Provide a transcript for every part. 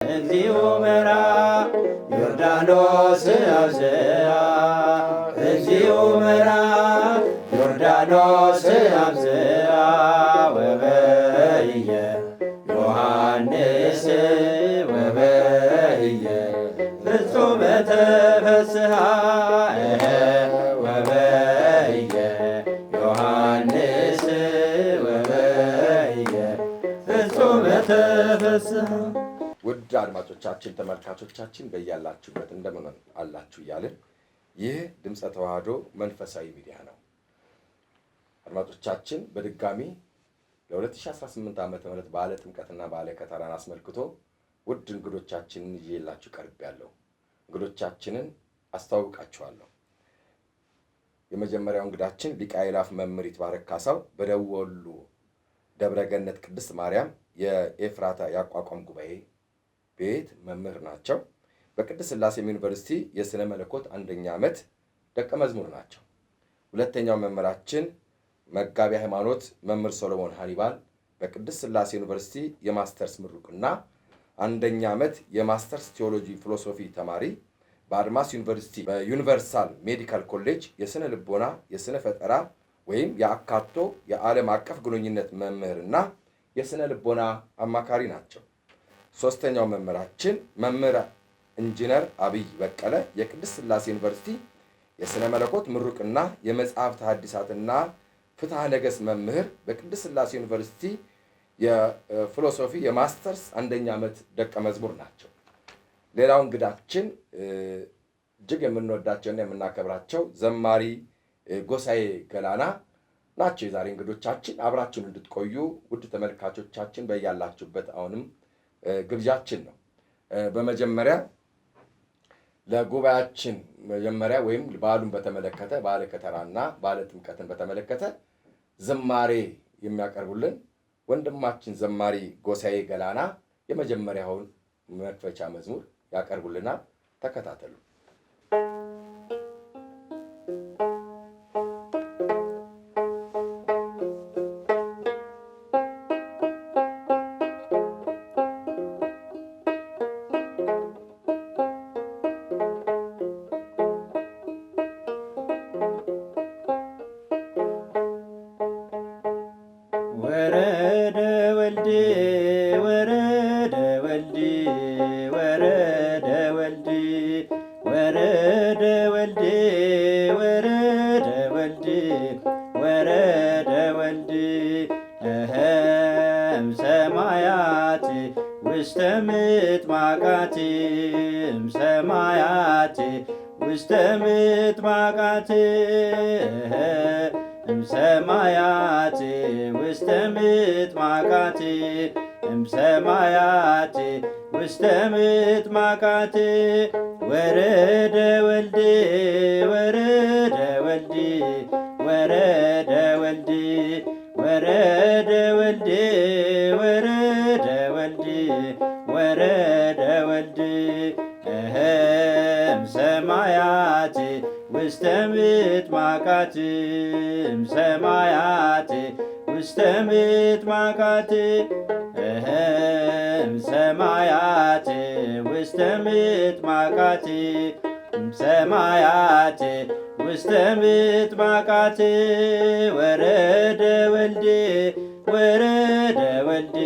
እግዚኦ መራ ዮርዳኖስ አብዝሃ እግዚኦ መራ ዮርዳኖስ አብዝሃ ወበየ ዮሐንስ ወበየ ፍጹመ ተፈስሐ ወበየ ዮሐንስ ወበየ ፍጹመ ተፈስሐ። ውድ አድማጮቻችን ተመልካቾቻችን በያላችሁበት እንደምን አላችሁ እያልን ይህ ድምፀ ተዋህዶ መንፈሳዊ ሚዲያ ነው። አድማጮቻችን በድጋሚ ለ2018 ዓ.ም በዓለ ጥምቀትና በዓለ ከተራን አስመልክቶ ውድ እንግዶቻችንን ይዤላችሁ ቀርቤያለሁ። እንግዶቻችንን አስተዋውቃችኋለሁ። የመጀመሪያው እንግዳችን ሊቀ አእላፍ መምህር ይትባረክ ካሳው በደቡብ ወሎ ደብረ ገነት ቅድስት ማርያም የኤፍራታ የአቋቋም ጉባኤ ቤት መምህር ናቸው። በቅድስት ሥላሴ ዩኒቨርሲቲ የሥነ መለኮት አንደኛ ዓመት ደቀ መዝሙር ናቸው። ሁለተኛው መምህራችን መጋቢ ሃይማኖት መምህር ሶሎሞን ሃኒባል በቅድስት ሥላሴ ዩኒቨርሲቲ የማስተርስ ምሩቅና አንደኛ ዓመት የማስተርስ ቴዎሎጂ ፊሎሶፊ ተማሪ፣ በአድማስ ዩኒቨርሲቲ በዩኒቨርሳል ሜዲካል ኮሌጅ የሥነ ልቦና የሥነ ፈጠራ ወይም የአካቶ የዓለም አቀፍ ግንኙነት መምህርና የሥነ ልቦና አማካሪ ናቸው። ሶስተኛው መምህራችን መምህር ኢንጂነር አብይ በቀለ የቅድስት ሥላሴ ዩኒቨርሲቲ የሥነ መለኮት ምሩቅና የመጽሐፍት ሐዲሳትና ፍትሐ ነገሥት መምህር፣ በቅድስት ሥላሴ ዩኒቨርሲቲ የፊሎሶፊ የማስተርስ አንደኛ ዓመት ደቀ መዝሙር ናቸው። ሌላው እንግዳችን እጅግ የምንወዳቸውና የምናከብራቸው ዘማሪ ጎሳዬ ገላና ናቸው የዛሬ እንግዶቻችን። አብራችሁን እንድትቆዩ ውድ ተመልካቾቻችን በያላችሁበት አሁንም ግብዣችን ነው። በመጀመሪያ ለጉባኤያችን መጀመሪያ ወይም በዓሉን በተመለከተ በዓለ ከተራና በዓለ ጥምቀትን በተመለከተ ዝማሬ የሚያቀርቡልን ወንድማችን ዘማሪ ጎሳዬ ገላና የመጀመሪያውን መክፈቻ መዝሙር ያቀርቡልናል። ተከታተሉ። ወረደ ወልድ ወረደ ወልድ ወረደ ወልድ ወረደ ወልድ ወረደ ወልድ ወረደ ወልድ እምሰማያት ውስተ ምጥማቃት እምሰማያት ውስተ ምጥማቃት እምሰማያት ውስተ ምጥማቃት እምሰማያት ውስተ ምጥማቃት ወረደ ወልድ ወረደ ወልድ ወረደ ወልድ ወረደ ወልድ ወረደ ወልድ ወረደ ወልድ እምሰማያት ውስተ ምጥማቃት እምሰማያት ውስተ ምጥማቃት እምሰማያት ውስተ ምጥማቃት እምሰማያት ውስተ ምጥማቃት ወረደ ወልድ ወረደ ወልድ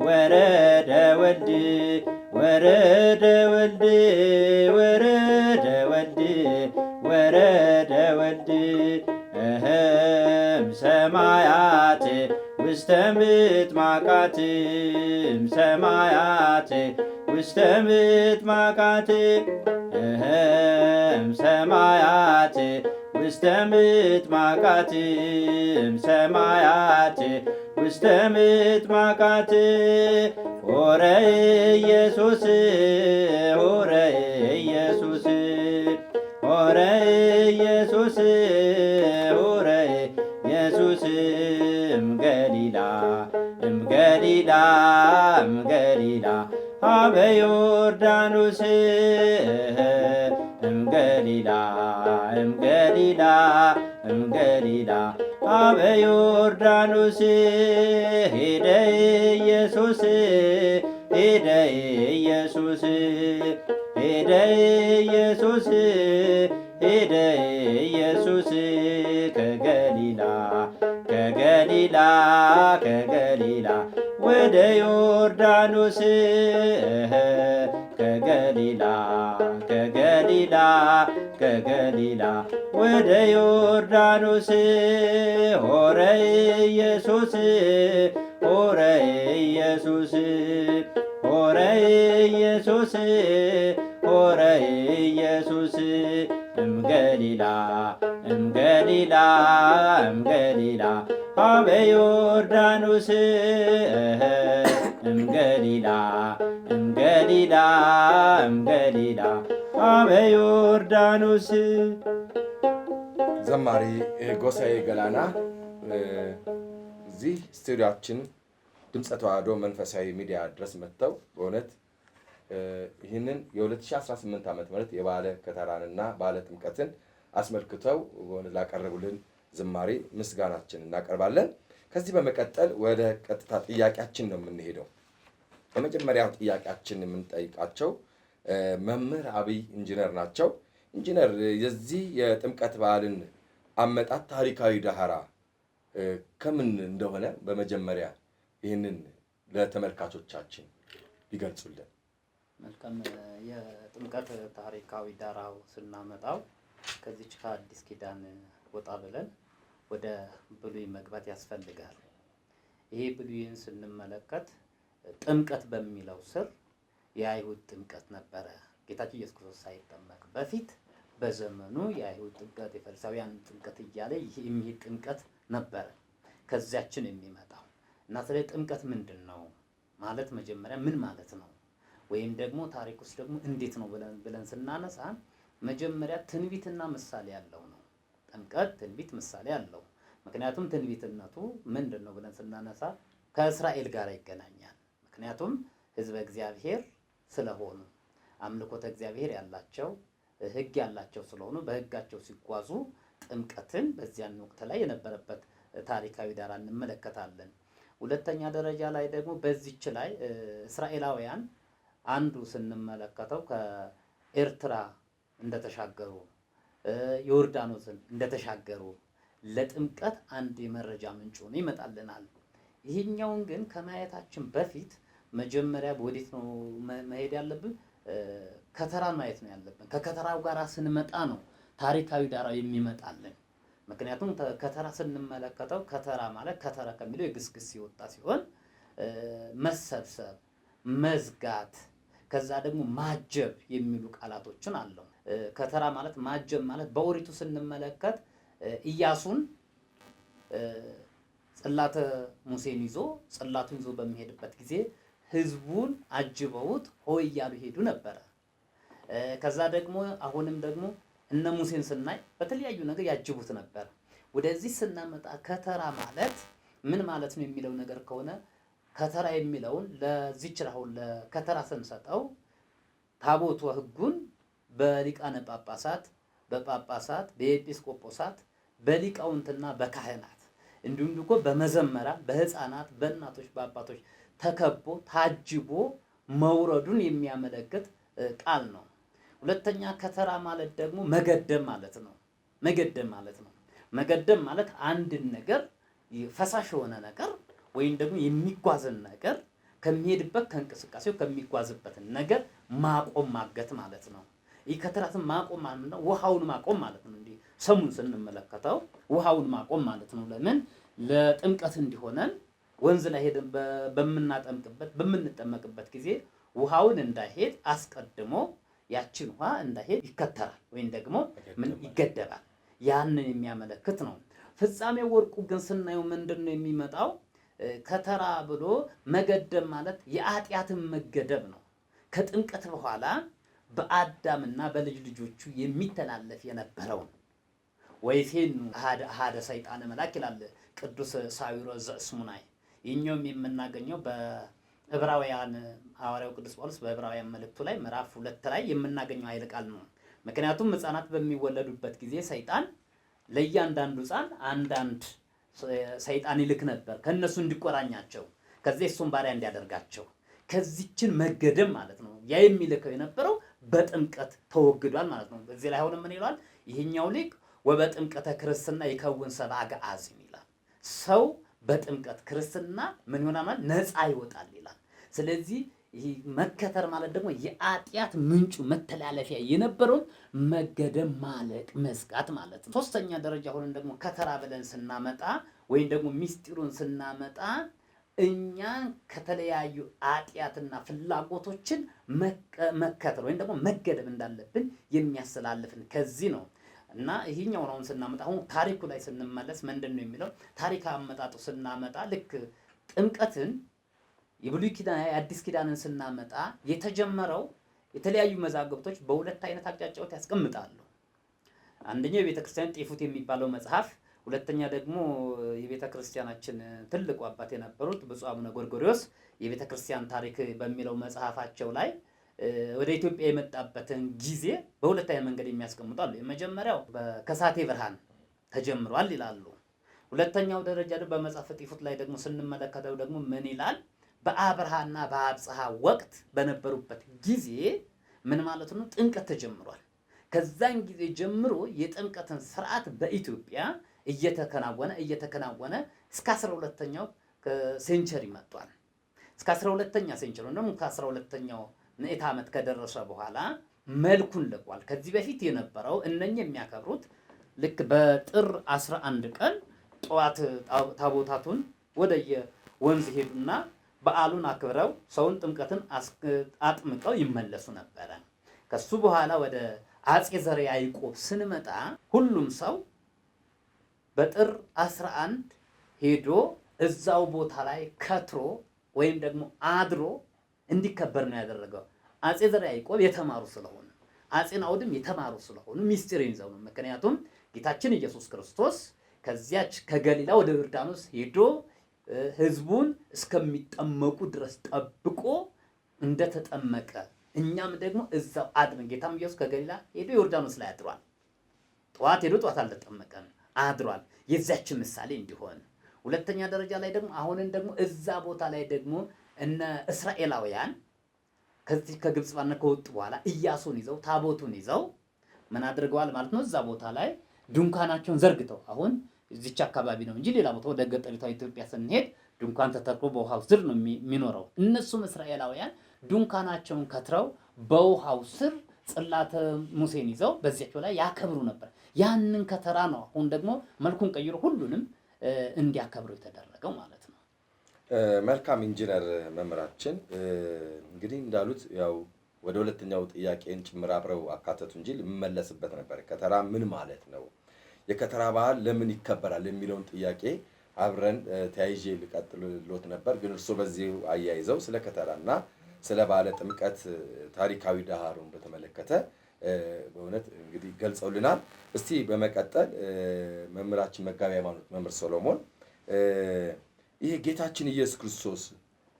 ወረደ ወልድ ወረደ ወልድ ወረደ ወልድ ወረደ ወልድ እምሰማያት ውስተ ምጥማቃት እምሰማያት ውስተ ምጥማቃት እምሰማያት ውስተ ምጥማቃት እምሰማያት ውስተ ምጥማቃት ሆረ ኢየሱስ ሆረ ኢየሱስ ሆረ ኢየሱስ ሆረ ኢየሱስ እምገሊላ እምገሊላ እምገሊላ አበ ዮርዳኖስ እምገሊላ እምገሊላ እምገሊላ አበ ዮርዳኖስ ሄደ ኢየሱስ ሄደ ኢየሱስ ሄደ ኢየሱስ ሄደ ኢየሱስ ከገሊላ ከገሊላ ከገሊላ ወደ ዮርዳኖስ ከገሊላ ከገሊላ ከገሊላ ወደ ዮርዳኖስ ሆረ ኢየሱስ ሆረ ኢየሱስ ሆረ ኢየሱስ ሆረ ኢየሱስ እምገሊላ እምገሊላ እምገሊላ አበ ዮርዳኖስ እምገሊላ እምገሊላ እምገሊላ አበ ዮርዳኖስ። ዘማሪ ጎሳዬ ገላና እዚህ ስቱዲያችን ድምፀ ተዋሕዶ መንፈሳዊ ሚዲያ ድረስ መጥተው በእውነት ይህንን የ2018 ዓ.ም የበዓለ ከተራንና በዓለ ጥምቀትን አስመልክተው ላቀረቡልን ዝማሬ ምስጋናችን እናቀርባለን። ከዚህ በመቀጠል ወደ ቀጥታ ጥያቄያችን ነው የምንሄደው። የመጀመሪያው ጥያቄያችን የምንጠይቃቸው መምህር አብይ ኢንጂነር ናቸው። ኢንጂነር፣ የዚህ የጥምቀት በዓልን አመጣጥ ታሪካዊ ዳህራ ከምን እንደሆነ በመጀመሪያ ይህንን ለተመልካቾቻችን ሊገልጹልን። መልካም። የጥምቀት ታሪካዊ ዳራው ስናመጣው ከዚች ከአዲስ ኪዳን ወጣ ብለን ወደ ብሉይ መግባት ያስፈልጋል። ይሄ ብሉይን ስንመለከት ጥምቀት በሚለው ስር የአይሁድ ጥምቀት ነበረ። ጌታችን ኢየሱስ ክርስቶስ ሳይጠመቅ በፊት በዘመኑ የአይሁድ ጥምቀት፣ የፈሪሳውያን ጥምቀት እያለ የሚሄድ ጥምቀት ነበረ ከዚያችን የሚመጣው እና ስለ ጥምቀት ምንድን ነው ማለት መጀመሪያ ምን ማለት ነው ወይም ደግሞ ታሪክ ውስጥ ደግሞ እንዴት ነው ብለን ስናነሳ መጀመሪያ ትንቢትና ምሳሌ ያለው ነው። ጥምቀት ትንቢት ምሳሌ አለው። ምክንያቱም ትንቢትነቱ ምንድን ነው ብለን ስናነሳ ከእስራኤል ጋር ይገናኛል። ምክንያቱም ሕዝበ እግዚአብሔር ስለሆኑ አምልኮተ እግዚአብሔር ያላቸው ሕግ ያላቸው ስለሆኑ በሕጋቸው ሲጓዙ ጥምቀትን በዚያን ወቅት ላይ የነበረበት ታሪካዊ ዳራ እንመለከታለን። ሁለተኛ ደረጃ ላይ ደግሞ በዚች ላይ እስራኤላውያን አንዱ ስንመለከተው ከኤርትራ እንደተሻገሩ ዮርዳኖስን እንደተሻገሩ ለጥምቀት አንድ የመረጃ ምንጭ ሆኖ ይመጣልናል። ይህኛውን ግን ከማየታችን በፊት መጀመሪያ ወዴት ነው መሄድ ያለብን? ከተራን ማየት ነው ያለብን። ከከተራው ጋር ስንመጣ ነው ታሪካዊ ዳራው የሚመጣልን። ምክንያቱም ከተራ ስንመለከተው ከተራ ማለት ከተራ ከሚለው የግስግስ ሲወጣ ሲሆን መሰብሰብ፣ መዝጋት፣ ከዛ ደግሞ ማጀብ የሚሉ ቃላቶችን አለው። ከተራ ማለት ማጀብ ማለት በኦሪቱ ስንመለከት ኢያሱን ጽላተ ሙሴን ይዞ ጽላቱን ይዞ በሚሄድበት ጊዜ ህዝቡን አጅበውት ሆይ እያሉ ሄዱ ነበረ። ከዛ ደግሞ አሁንም ደግሞ እነ ሙሴን ስናይ በተለያዩ ነገር ያጅቡት ነበር። ወደዚህ ስናመጣ ከተራ ማለት ምን ማለት ነው የሚለው ነገር ከሆነ ከተራ የሚለውን ለዚች አሁን ለከተራ ስንሰጠው ታቦቱ ህጉን በሊቃነ ጳጳሳት፣ በጳጳሳት፣ በኤጲስቆጶሳት፣ በሊቃውንትና በካህናት እንዲሁም ደግሞ በመዘመራን፣ በህፃናት፣ በእናቶች፣ በአባቶች ተከቦ ታጅቦ መውረዱን የሚያመለክት ቃል ነው። ሁለተኛ ከተራ ማለት ደግሞ መገደም ማለት ነው። መገደም ማለት ነው። መገደም ማለት አንድን ነገር ፈሳሽ የሆነ ነገር ወይም ደግሞ የሚጓዝን ነገር ከሚሄድበት ከእንቅስቃሴው ከሚጓዝበትን ነገር ማቆም ማገት ማለት ነው። ይህ ከተራትን ማቆም ማለት ነው። ውሃውን ማቆም ማለት ነው። እንዲህ ሰሙን ስንመለከተው ውሃውን ማቆም ማለት ነው። ለምን? ለጥምቀት እንዲሆነን ወንዝ ላይ ሄደን በምንጠመቅበት ጊዜ ውሃውን እንዳይሄድ አስቀድሞ ያችን ውሃ እንዳይሄድ ይከተራል ወይም ደግሞ ምን ይገደባል። ያንን የሚያመለክት ነው። ፍጻሜ ወርቁ ግን ስናየው ምንድነው የሚመጣው? ከተራ ብሎ መገደብ ማለት የኃጢአትን መገደብ ነው። ከጥምቀት በኋላ በአዳምና በልጅ ልጆቹ የሚተላለፍ የነበረው ወይፌኑ አሐደ ሰይጣን መልአክ ይላል ቅዱስ ሳዊሮስ ዘእስሙናይ። ይህኛውም የምናገኘው በዕብራውያን ሐዋርያው ቅዱስ ጳውሎስ በዕብራውያን መልእክቱ ላይ ምዕራፍ 2 ላይ የምናገኘው ኃይለ ቃል ነው። ምክንያቱም ሕፃናት በሚወለዱበት ጊዜ ሰይጣን ለእያንዳንዱ ሕፃን አንዳንድ ሰይጣን ይልክ ነበር ከነሱ እንዲቆራኛቸው፣ ከዚህ እሱን ባሪያ እንዲያደርጋቸው። ከዚችን መገደም ማለት ነው። ያ የሚልከው የነበረው በጥምቀት ተወግዷል ማለት ነው። በዚህ ላይ አሁን ምን ይላል ይሄኛው ሊቅ ወበጥምቀተ ክርስትና ይከውን ሰብአ ገአዝም ይላል። ሰው በጥምቀት ክርስትና ምን ይሆናል ማለት ነፃ ይወጣል ይላል። ስለዚህ ይህ መከተር ማለት ደግሞ የኃጢአት ምንጩ መተላለፊያ የነበረውን መገደም ማለቅ መዝጋት ማለት ነው። ሶስተኛ ደረጃ ሆነን ደግሞ ከተራ ብለን ስናመጣ ወይም ደግሞ ሚስጢሩን ስናመጣ እኛ ከተለያዩ ኃጢአትና ፍላጎቶችን መከተል ወይም ደግሞ መገደብ እንዳለብን የሚያስተላልፍን ከዚህ ነው። እና ይሄኛው ነው ስናመጣ አሁን ታሪኩ ላይ ስንመለስ ምንድን ነው የሚለው ታሪክ አመጣጡ ስናመጣ ልክ ጥምቀትን የብሉይ ኪዳን የአዲስ ኪዳንን ስናመጣ የተጀመረው የተለያዩ መዛግብቶች በሁለት አይነት አቅጣጫዎች ያስቀምጣሉ። አንደኛው የቤተ ክርስቲያን ጤፉት የሚባለው መጽሐፍ፣ ሁለተኛ ደግሞ የቤተ ክርስቲያናችን ትልቁ አባት የነበሩት ብፁዕ አቡነ ጎርጎርዮስ የቤተ ክርስቲያን ታሪክ በሚለው መጽሐፋቸው ላይ ወደ ኢትዮጵያ የመጣበትን ጊዜ በሁለት አይነት መንገድ የሚያስቀምጣሉ። የመጀመሪያው በከሳቴ ብርሃን ተጀምሯል ይላሉ። ሁለተኛው ደረጃ ደግሞ በመጽሐፈ ጤፉት ላይ ደግሞ ስንመለከተው ደግሞ ምን ይላል? በአብርሃና በአብጽሐ ወቅት በነበሩበት ጊዜ ምን ማለት ነው? ጥምቀት ተጀምሯል። ከዛን ጊዜ ጀምሮ የጥምቀትን ስርዓት በኢትዮጵያ እየተከናወነ እስከ 12ኛው ሴንቸሪ መጥቷል። እስከ 12ኛ ሴንቸሪ ደግሞ ከ12ኛው ምዕተ ዓመት ከደረሰ በኋላ መልኩን ለቋል። ከዚህ በፊት የነበረው እነኚህ የሚያከብሩት ልክ በጥር 11 ቀን ጠዋት ታቦታቱን ወደየ ወንዝ ሄዱና በዓሉን አክብረው ሰውን ጥምቀትን አጥምቀው ይመለሱ ነበረ። ከሱ በኋላ ወደ አጼ ዘርዓ ያዕቆብ ስንመጣ ሁሉም ሰው በጥር 11 ሄዶ እዛው ቦታ ላይ ከትሮ ወይም ደግሞ አድሮ እንዲከበር ነው ያደረገው። አጼ ዘርዓ ያዕቆብ የተማሩ ስለሆነ አጼ ናኦድም የተማሩ ስለሆኑ ሚስጥርን ይዘው ነው። ምክንያቱም ጌታችን ኢየሱስ ክርስቶስ ከዚያች ከገሊላ ወደ ዮርዳኖስ ሄዶ ህዝቡን እስከሚጠመቁ ድረስ ጠብቆ እንደተጠመቀ እኛም ደግሞ እዛው አድረን ጌታም ኢየሱስ ከገሊላ ሄዶ ዮርዳኖስ ላይ አድሯል። ጠዋት ሄዶ ጠዋት አልተጠመቀም፣ አድሯል። የዛች ምሳሌ እንዲሆን ሁለተኛ ደረጃ ላይ ደግሞ አሁንን ደግሞ እዛ ቦታ ላይ ደግሞ እነ እስራኤላውያን ከዚህ ከግብጽ ባርነት ከወጡ በኋላ ኢያሱን ይዘው ታቦቱን ይዘው ምን አድርገዋል ማለት ነው? እዛ ቦታ ላይ ድንኳናቸውን ዘርግተው አሁን እዚች አካባቢ ነው እንጂ ሌላ ቦታ ወደ ገጠሪቷ ኢትዮጵያ ስንሄድ ድንኳን ተተክሎ በውሃው ስር ነው የሚኖረው። እነሱም እስራኤላውያን ድንኳናቸውን ከትረው በውሃው ስር ጽላተ ሙሴን ይዘው በዚያቸው ላይ ያከብሩ ነበር። ያንን ከተራ ነው አሁን ደግሞ መልኩን ቀይሮ ሁሉንም እንዲያከብሩ የተደረገው ማለት ነው። መልካም ኢንጂነር መምህራችን እንግዲህ እንዳሉት ያው ወደ ሁለተኛው ጥያቄን ጭምር አብረው አካተቱ እንጂ ልመለስበት ነበር። ከተራ ምን ማለት ነው? የከተራ በዓል ለምን ይከበራል የሚለውን ጥያቄ አብረን ተያይዤ ልቀጥልሎት ነበር። ግን እርሶ በዚህ አያይዘው ስለ ከተራና ስለ በዓለ ጥምቀት ታሪካዊ ዳህሩን በተመለከተ በእውነት እንግዲህ ገልጸውልናል። እስቲ በመቀጠል መምህራችን መጋቢ ሃይማኖት መምህር ሰሎሞን ይሄ ጌታችን ኢየሱስ ክርስቶስ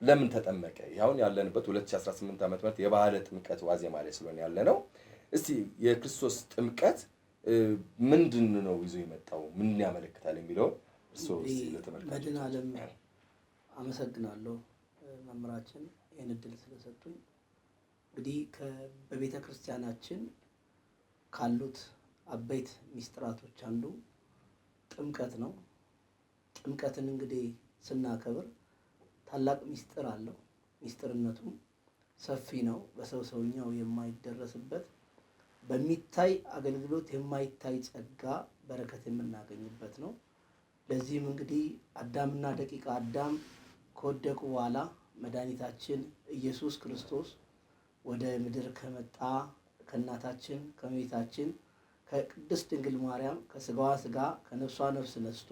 ለምን ተጠመቀ? ይሁን ያለንበት 2018 ዓመተ ምህረት የበዓለ ጥምቀት ዋዜማ ላይ ስለሆነ ያለ ነው። እስቲ የክርስቶስ ጥምቀት ምንድን ነው ይዞ የመጣው ምን ያመለክታል የሚለው እርሶ እስቲ ለተመልካቾች መድኃኔ ዓለም አመሰግናለሁ መምህራችን ይህን እድል ስለሰጡኝ። እንግዲህ በቤተ ክርስቲያናችን ካሉት አበይት ሚስጥራቶች አንዱ ጥምቀት ነው። ጥምቀትን እንግዲህ ስናከብር ታላቅ ሚስጥር አለው። ሚስጥርነቱም ሰፊ ነው። በሰው ሰውኛው የማይደረስበት በሚታይ አገልግሎት የማይታይ ጸጋ በረከት የምናገኝበት ነው። ለዚህም እንግዲህ አዳምና ደቂቀ አዳም ከወደቁ በኋላ መድኃኒታችን ኢየሱስ ክርስቶስ ወደ ምድር ከመጣ ከእናታችን ከእመቤታችን ከቅድስት ድንግል ማርያም ከስጋዋ ስጋ ከነፍሷ ነፍስ ነስቶ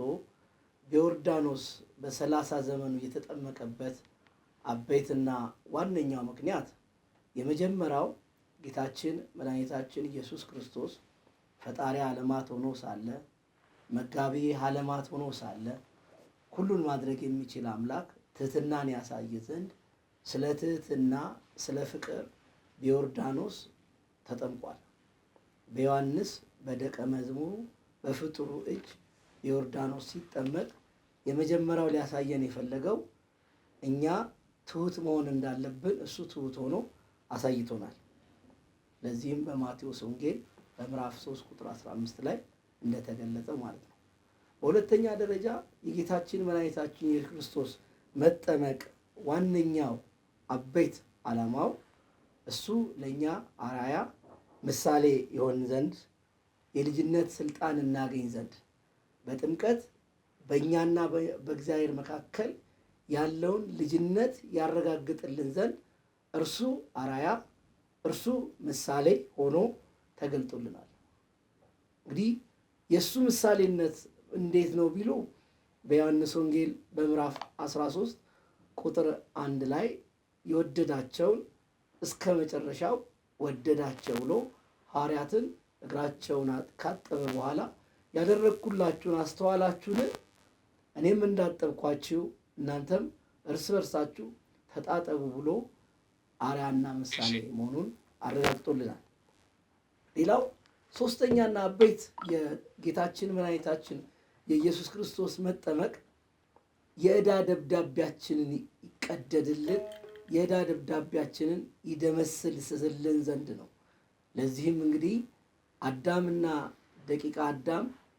በዮርዳኖስ በ30 ዘመኑ የተጠመቀበት አበይትና ዋነኛው ምክንያት የመጀመሪያው ጌታችን መድኃኒታችን ኢየሱስ ክርስቶስ ፈጣሪ ዓለማት ሆኖ ሳለ መጋቢ ዓለማት ሆኖ ሳለ ሁሉን ማድረግ የሚችል አምላክ ትህትናን ያሳይ ዘንድ ስለ ትህትና ስለ ፍቅር በዮርዳኖስ ተጠምቋል። በዮሐንስ በደቀ መዝሙሩ በፍጡሩ እጅ ዮርዳኖስ ሲጠመቅ የመጀመሪያው ሊያሳየን የፈለገው እኛ ትሁት መሆን እንዳለብን እሱ ትሁት ሆኖ አሳይቶናል። ለዚህም በማቴዎስ ወንጌል በምዕራፍ 3 ቁጥር 15 ላይ እንደተገለጸው ማለት ነው። በሁለተኛ ደረጃ የጌታችን መድኃኒታችን ኢየሱስ ክርስቶስ መጠመቅ ዋነኛው አበይት ዓላማው እሱ ለእኛ አርአያ ምሳሌ ይሆን ዘንድ የልጅነት ስልጣን እናገኝ ዘንድ በጥምቀት በእኛና በእግዚአብሔር መካከል ያለውን ልጅነት ያረጋግጥልን ዘንድ እርሱ አርአያ እርሱ ምሳሌ ሆኖ ተገልጦልናል። እንግዲህ የእሱ ምሳሌነት እንዴት ነው ቢሉ በዮሐንስ ወንጌል በምዕራፍ 13 ቁጥር 1 ላይ የወደዳቸውን እስከ መጨረሻው ወደዳቸው ብሎ ሐዋርያትን እግራቸውን ካጠበ በኋላ ያደረግኩላችሁን አስተዋላችሁን? እኔም እንዳጠብኳችሁ እናንተም እርስ በርሳችሁ ተጣጠቡ ብሎ አርአያና ምሳሌ መሆኑን አረጋግጦልናል። ሌላው ሶስተኛና አበይት የጌታችን መድኃኒታችን የኢየሱስ ክርስቶስ መጠመቅ የዕዳ ደብዳቤያችንን ይቀደድልን፣ የዕዳ ደብዳቤያችንን ይደመስስልን ዘንድ ነው። ለዚህም እንግዲህ አዳምና ደቂቀ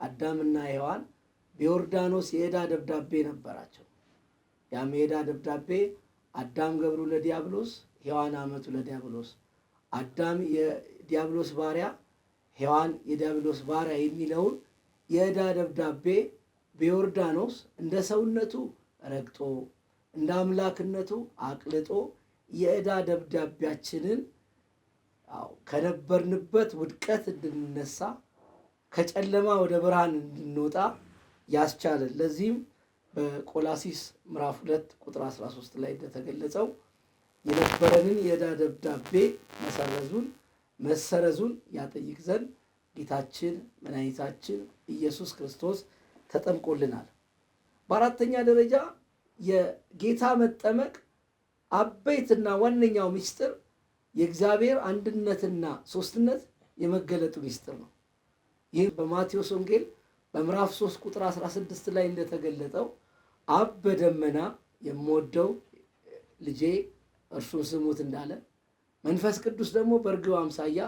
አዳምና ሔዋን በዮርዳኖስ የዕዳ ደብዳቤ ነበራቸው። ያም የዕዳ ደብዳቤ አዳም ገብሩ ለዲያብሎስ፣ ሔዋን አመቱ ለዲያብሎስ፣ አዳም የዲያብሎስ ባሪያ፣ ሔዋን የዲያብሎስ ባሪያ የሚለውን የዕዳ ደብዳቤ በዮርዳኖስ እንደ ሰውነቱ ረግጦ እንደ አምላክነቱ አቅልጦ የዕዳ ደብዳቤያችንን ከነበርንበት ውድቀት እንድንነሳ ከጨለማ ወደ ብርሃን እንድንወጣ ያስቻለን። ለዚህም በቆላሲስ ምዕራፍ 2 ቁጥር 13 ላይ እንደተገለጸው የነበረንን የዕዳ ደብዳቤ መሰረዙን ያጠይቅ ዘንድ ጌታችን መድኃኒታችን ኢየሱስ ክርስቶስ ተጠምቆልናል። በአራተኛ ደረጃ የጌታ መጠመቅ አበይትና ዋነኛው ምስጢር የእግዚአብሔር አንድነትና ሶስትነት የመገለጡ ምስጢር ነው። ይህ በማቴዎስ ወንጌል በምዕራፍ 3 ቁጥር 16 ላይ እንደተገለጠው አብ በደመና የምወደው ልጄ እርሱን ስሙት እንዳለ፣ መንፈስ ቅዱስ ደግሞ በርግብ አምሳያ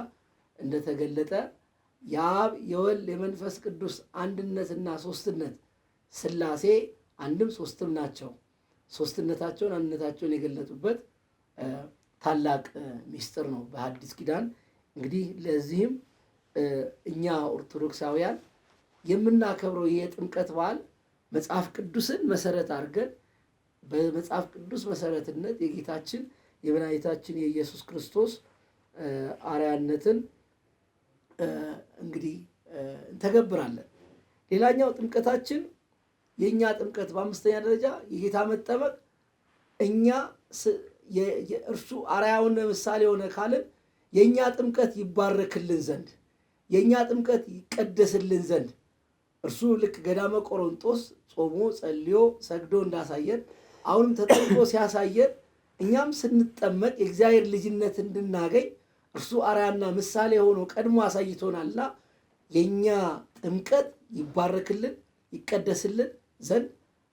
እንደተገለጠ የአብ የወልድ የመንፈስ ቅዱስ አንድነትና ሶስትነት ሥላሴ አንድም ሶስትም ናቸው። ሶስትነታቸውን አንድነታቸውን የገለጡበት ታላቅ ምስጢር ነው በሐዲስ ኪዳን። እንግዲህ ለዚህም እኛ ኦርቶዶክሳውያን የምናከብረው የጥምቀት በዓል መጽሐፍ ቅዱስን መሰረት አድርገን በመጽሐፍ ቅዱስ መሰረትነት የጌታችን የመድኃኒታችን የኢየሱስ ክርስቶስ አርአያነትን እንግዲህ እንተገብራለን። ሌላኛው ጥምቀታችን የእኛ ጥምቀት በአምስተኛ ደረጃ የጌታ መጠመቅ እኛ የእርሱ አርአያውን ምሳሌ ሆነ ካልን የእኛ ጥምቀት ይባረክልን ዘንድ የእኛ ጥምቀት ይቀደስልን ዘንድ እርሱ ልክ ገዳመ ቆሮንጦስ ጾሞ ጸልዮ ሰግዶ እንዳሳየን አሁንም ተጠምቆ ሲያሳየን እኛም ስንጠመቅ የእግዚአብሔር ልጅነት እንድናገኝ እርሱ አርአያና ምሳሌ ሆኖ ቀድሞ አሳይቶናልና የእኛ ጥምቀት ይባረክልን ይቀደስልን ዘንድ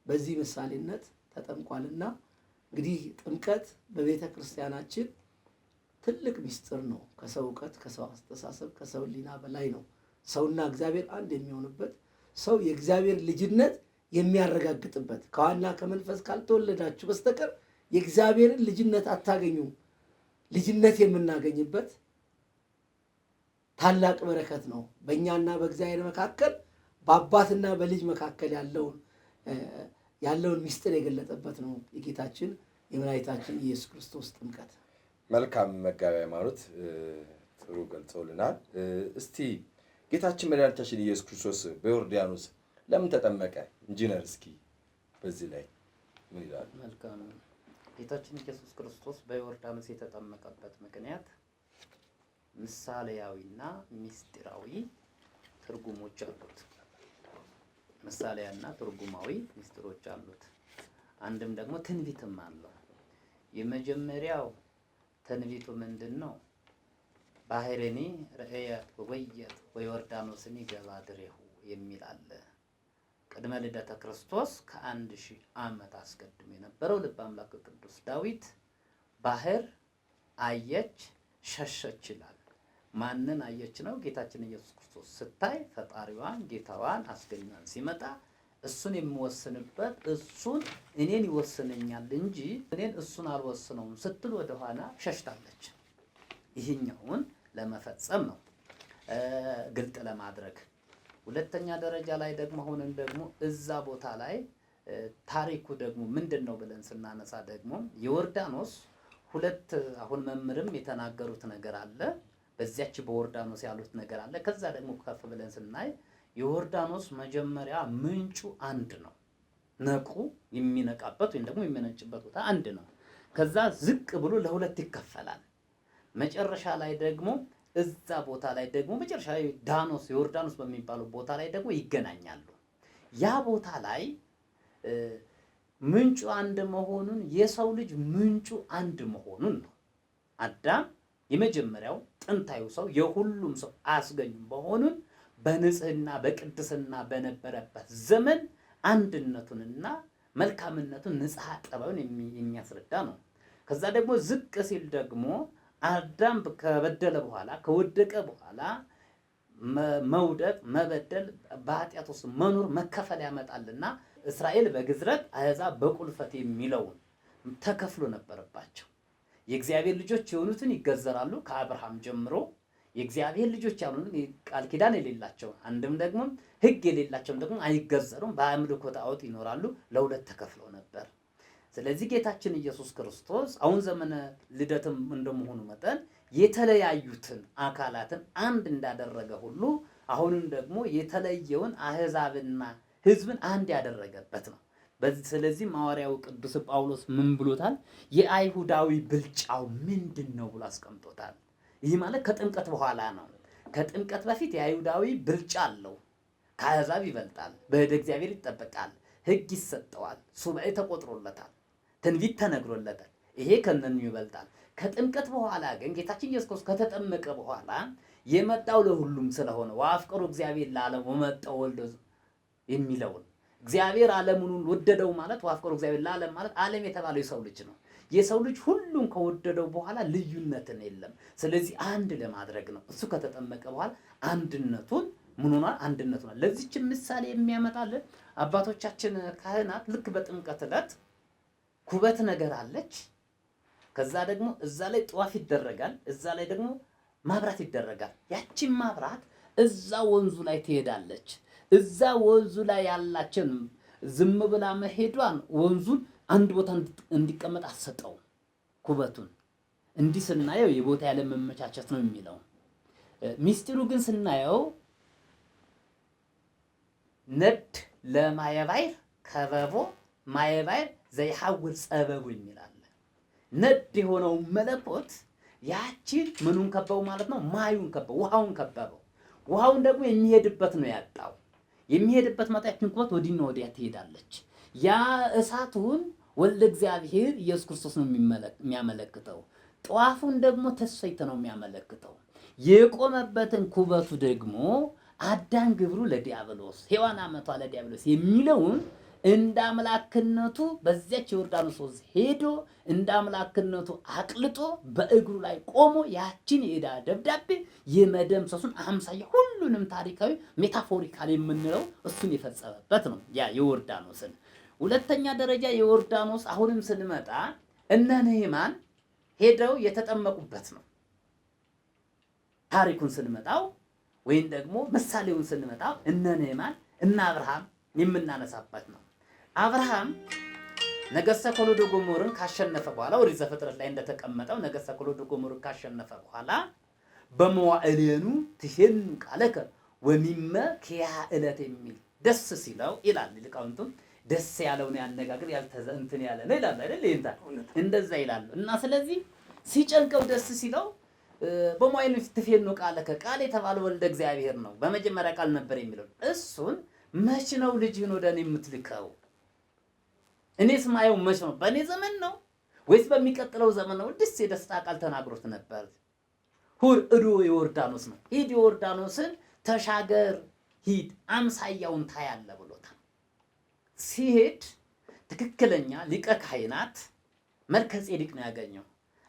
በዚህ ምሳሌነት ተጠምቋልና እንግዲህ ጥምቀት በቤተ ክርስቲያናችን ትልቅ ምስጢር ነው። ከሰው እውቀት፣ ከሰው አስተሳሰብ፣ ከሰው ሕሊና በላይ ነው። ሰውና እግዚአብሔር አንድ የሚሆንበት፣ ሰው የእግዚአብሔር ልጅነት የሚያረጋግጥበት፣ ከዋና ከመንፈስ ካልተወለዳችሁ በስተቀር የእግዚአብሔርን ልጅነት አታገኙም። ልጅነት የምናገኝበት ታላቅ በረከት ነው። በእኛና በእግዚአብሔር መካከል በአባትና በልጅ መካከል ያለውን ምስጢር የገለጠበት ነው የጌታችን የመድኃኒታችን ኢየሱስ ክርስቶስ ጥምቀት። መልካም መጋቢ ሃይማኖት ጥሩ ገልጸውልናል። እስቲ ጌታችን መድኃኒታችን ኢየሱስ ክርስቶስ በዮርዳኖስ ለምን ተጠመቀ? ኢንጂነር እስኪ በዚህ ላይ ምን ይላሉ? መልካም። ጌታችን ኢየሱስ ክርስቶስ በዮርዳኖስ የተጠመቀበት ምክንያት ምሳሌያዊና ምስጢራዊ ትርጉሞች አሉት። ምሳሌያና ትርጉማዊ ምስጢሮች አሉት። አንድም ደግሞ ትንቢትም አለው። የመጀመሪያው ትንቢቱ ምንድን ነው? ባህሬኒ ርእየት ወወየት ወዮርዳኖስኒ ገባ ድሬሁ የሚል አለ። ቅድመ ልደተ ክርስቶስ ከ1000 ዓመት አስቀድሞ የነበረው ልበ አምላክ ቅዱስ ዳዊት ባህር አየች ሸሸች ይላል። ማንን አየች ነው? ጌታችን ኢየሱስ ክርስቶስ ስታይ ፈጣሪዋን ጌታዋን አስገኛን ሲመጣ እሱን የሚወስንበት እሱን እኔን ይወስነኛል እንጂ እኔን እሱን አልወስነውም ስትል ወደኋላ ሸሽታለች። ይህኛውን ለመፈጸም ነው፣ ግልጥ ለማድረግ። ሁለተኛ ደረጃ ላይ ደግሞ አሁንም ደግሞ እዛ ቦታ ላይ ታሪኩ ደግሞ ምንድን ነው ብለን ስናነሳ ደግሞ ዮርዳኖስ ሁለት አሁን መምህርም የተናገሩት ነገር አለ። በዚያች በዮርዳኖስ ያሉት ነገር አለ። ከዛ ደግሞ ከፍ ብለን ስናይ ዮርዳኖስ መጀመሪያ ምንጩ አንድ ነው። ነቁ የሚነቃበት ወይም ደግሞ የሚነጭበት ቦታ አንድ ነው። ከዛ ዝቅ ብሎ ለሁለት ይከፈላል። መጨረሻ ላይ ደግሞ እዛ ቦታ ላይ ደግሞ መጨረሻ ላይ ዳኖስ ዮርዳኖስ በሚባለው ቦታ ላይ ደግሞ ይገናኛሉ። ያ ቦታ ላይ ምንጩ አንድ መሆኑን የሰው ልጅ ምንጩ አንድ መሆኑን ነው። አዳም የመጀመሪያው ጥንታዊ ሰው የሁሉም ሰው አስገኙ መሆኑን በንጽህና በቅድስና በነበረበት ዘመን አንድነቱንና መልካምነቱን ንጽሐ ጠባዩን የሚያስረዳ ነው። ከዛ ደግሞ ዝቅ ሲል ደግሞ አዳም ከበደለ በኋላ ከወደቀ በኋላ መውደቅ መበደል በኃጢአት ውስጥ መኖር መከፈል ያመጣልና እስራኤል በግዝረት አሕዛብ በቁልፈት የሚለውን ተከፍሎ ነበረባቸው። የእግዚአብሔር ልጆች የሆኑትን ይገዘራሉ ከአብርሃም ጀምሮ፣ የእግዚአብሔር ልጆች ያሉን ቃል ኪዳን የሌላቸው አንድም ደግሞ ሕግ የሌላቸውም ደግሞ አይገዘሩም፣ በአምልኮ ጣዖት ይኖራሉ። ለሁለት ተከፍለው ነበር። ስለዚህ ጌታችን ኢየሱስ ክርስቶስ አሁን ዘመነ ልደትም እንደመሆኑ መጠን የተለያዩትን አካላትን አንድ እንዳደረገ ሁሉ አሁንም ደግሞ የተለየውን አሕዛብና ሕዝብን አንድ ያደረገበት ነው። ስለዚህ ሐዋርያው ቅዱስ ጳውሎስ ምን ብሎታል? የአይሁዳዊ ብልጫው ምንድን ነው ብሎ አስቀምጦታል። ይህ ማለት ከጥምቀት በኋላ ነው። ከጥምቀት በፊት የአይሁዳዊ ብልጫ አለው፣ ከአሕዛብ ይበልጣል፣ በእደ እግዚአብሔር ይጠበቃል፣ ሕግ ይሰጠዋል፣ ሱባኤ ተቆጥሮለታል፣ ትንቢት ተነግሮለታል። ይሄ ከነኑ ይበልጣል። ከጥምቀት በኋላ ግን ጌታችን ኢየሱስ ክርስቶስ ከተጠመቀ በኋላ የመጣው ለሁሉም ስለሆነ ወአፍቅሩ እግዚአብሔር ለዓለም ወመጣው ወልደ የሚለውን እግዚአብሔር ዓለሙን ወደደው ማለት ወአፍቅሩ እግዚአብሔር ለዓለም ማለት ዓለም የተባለው የሰው ልጅ ነው። የሰው ልጅ ሁሉም ከወደደው በኋላ ልዩነትን የለም። ስለዚህ አንድ ለማድረግ ነው። እሱ ከተጠመቀ በኋላ አንድነቱን ምን ሆኗል? አንድነቱን ለዚች ምሳሌ የሚያመጣልን አባቶቻችን ካህናት ልክ በጥምቀት ዕለት ኩበት ነገር አለች። ከዛ ደግሞ እዛ ላይ ጧፍ ይደረጋል፣ እዛ ላይ ደግሞ ማብራት ይደረጋል። ያቺን ማብራት እዛ ወንዙ ላይ ትሄዳለች። እዛ ወንዙ ላይ ያላችን ዝም ብላ መሄዷን ወንዙን አንድ ቦታ እንዲቀመጥ አሰጠው። ኩበቱን እንዲህ ስናየው የቦታ ያለ መመቻቸት ነው የሚለው። ሚስጢሩ ግን ስናየው ነድ ለማየባይር ከበቦ ማየባይር ዘይሐውር ጸበቡ የሚላል። ነድ የሆነው መለኮት ያቺን ምኑን ከበው ማለት ነው? ማዩን ከበው፣ ውሃውን ከበበው። ውሃውን ደግሞ የሚሄድበት ነው ያጣው። የሚሄድበት መጣያችን ኩበት ወዲና ወዲያ ትሄዳለች። ያ እሳቱን ወልደ እግዚአብሔር ኢየሱስ ክርስቶስ ነው የሚያመለክተው። ጧፉን ደግሞ ተስፈይተ ነው የሚያመለክተው። የቆመበትን ኩበቱ ደግሞ አዳም ግብሩ ለዲያብሎስ ሔዋን አመቷ ለዲያብሎስ የሚለውን እንደ አምላክነቱ በዚያች ዮርዳኖስ ወንዝ ሄዶ እንደ አምላክነቱ አቅልጦ በእግሩ ላይ ቆሞ ያችን የዕዳ ደብዳቤ የመደምሰሱን አምሳያ ሁሉንም ታሪካዊ ሜታፎሪካል የምንለው እሱን የፈጸመበት ነው ያ የዮርዳኖስን። ሁለተኛ ደረጃ የዮርዳኖስ አሁንም ስንመጣ እነ ነህማን ሄደው የተጠመቁበት ነው። ታሪኩን ስንመጣው ወይም ደግሞ ምሳሌውን ስንመጣው እነ ነህማን እነ አብርሃም የምናነሳበት ነው። አብርሃም ነገሥተ ኮሎዶ ጎሞርን ካሸነፈ በኋላ ኦሪት ዘፍጥረት ላይ እንደተቀመጠው ነገሥተ ኮሎዶ ጎሞርን ካሸነፈ በኋላ በመዋዕሌኑ ትሄኑ ቃለከ ወሚመ ኪያ ዕለት የሚል ደስ ሲለው ይላል ሊቃውንቱም። ደስ ያለውን ያነጋገር ያልተዘንትን ያለ ነው ይላል አይደል? እንደዛ ይላሉ። እና ስለዚህ ሲጨንቀው ደስ ሲለው በመዋዕሌኑ ትሄኑ ቃለከ ቃል የተባለ ወልደ እግዚአብሔር ነው። በመጀመሪያ ቃል ነበር የሚለው እሱን መች ነው ልጅህን ወደ እኔ የምትልከው? እኔስ ማየው መች ነው? በእኔ ዘመን ነው ወይስ በሚቀጥለው ዘመን ነው? ደስ የደስታ ቃል ተናግሮት ነበር። ሁር እዶ ዮርዳኖስ ነው። ሂድ ዮርዳኖስን ተሻገር ሂድ አምሳያውን ታያለ ብሎታል። ሲሄድ ትክክለኛ ሊቀ ካህናት መልከ ጼዴቅ ነው ያገኘው።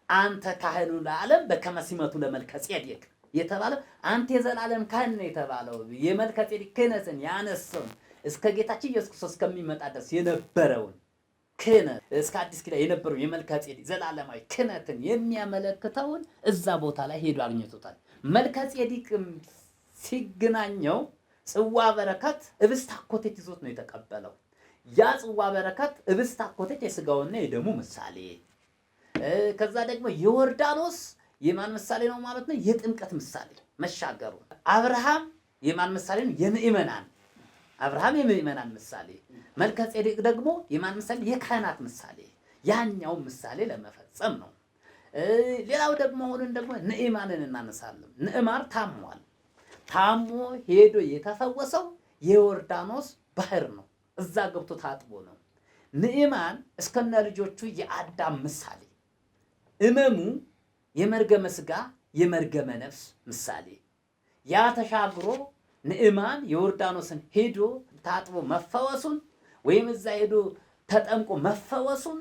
አንተ ካህኑ ለዓለም በከመ ሲመቱ ለመልከ ጼዴቅ የተባለ አንተ የዘላለም ካህን ነው የተባለው የመልከ ጼዴቅ ክህነትን ያነሳውን እስከ ጌታችን ኢየሱስ ክርስቶስ እስከሚመጣ ድረስ የነበረውን ክህነት እስከ አዲስ ኪዳን የነበረው የመልከ ጼዴቅ ዘላለማዊ ክህነትን የሚያመለክተውን እዛ ቦታ ላይ ሄዶ አግኝቶታል። መልከ ጼዴቅም ሲገናኘው ጽዋ በረከት ኅብስተ አኮቴት ይዞት ነው የተቀበለው። ያ ጽዋ በረከት ኅብስተ አኮቴት የሥጋውና የደሙ ምሳሌ፣ ከዛ ደግሞ የዮርዳኖስ የማን ምሳሌ ነው ማለት ነው? የጥምቀት ምሳሌ መሻገሩ። አብርሃም የማን ምሳሌ ነው? የምእመናን አብርሃም የምእመናን ምሳሌ፣ መልከ ጼዴቅ ደግሞ የማን ምሳሌ? የካህናት ምሳሌ። ያኛው ምሳሌ ለመፈጸም ነው። ሌላው ደግሞ አሁን ደግሞ ንዕማንን እናነሳለን። ንዕማን ታሟል። ታሞ ሄዶ የተፈወሰው የዮርዳኖስ ባህር ነው። እዛ ገብቶ ታጥቦ ነው። ንዕማን እስከነ ልጆቹ የአዳም ምሳሌ፣ እመሙ የመርገመ ሥጋ የመርገመ ነፍስ ምሳሌ። ያ ተሻግሮ ንዕማን የዮርዳኖስን ሄዶ ታጥቦ መፈወሱን ወይም እዛ ሄዶ ተጠምቆ መፈወሱን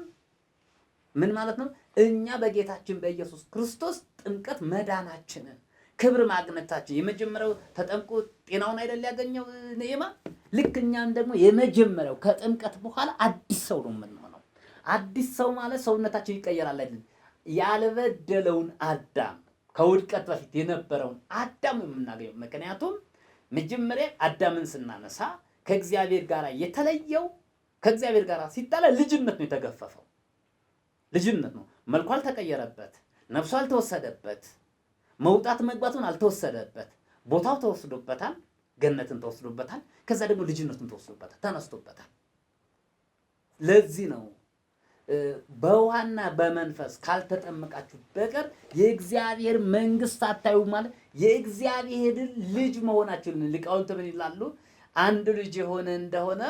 ምን ማለት ነው? እኛ በጌታችን በኢየሱስ ክርስቶስ ጥምቀት መዳናችንን ክብር ማግኘታችን የመጀመሪያው ተጠምቆ ጤናውን አይደል ያገኘው ንዕማን። ልክ እኛም ደግሞ የመጀመሪያው ከጥምቀት በኋላ አዲስ ሰው ነው የምንሆነው። አዲስ ሰው ማለት ሰውነታችን ይቀየራል አይደል? ያልበደለውን አዳም ከውድቀት በፊት የነበረውን አዳም የምናገኘው። ምክንያቱም መጀመሪያ አዳምን ስናነሳ ከእግዚአብሔር ጋር የተለየው ከእግዚአብሔር ጋር ሲጣላ ልጅነት ነው የተገፈፈው። ልጅነት ነው። መልኩ አልተቀየረበት፣ ነፍሱ አልተወሰደበት፣ መውጣት መግባቱን አልተወሰደበት። ቦታው ተወስዶበታል፣ ገነትን ተወስዶበታል። ከዛ ደግሞ ልጅነቱን ተወስዶበታል፣ ተነስቶበታል። ለዚህ ነው በውሃና በመንፈስ ካልተጠመቃችሁ በቀር የእግዚአብሔር መንግስት አታዩ ማለት የእግዚአብሔር ልጅ መሆናችሁን ሊቃውንት ምን ይላሉ? አንድ ልጅ የሆነ እንደሆነ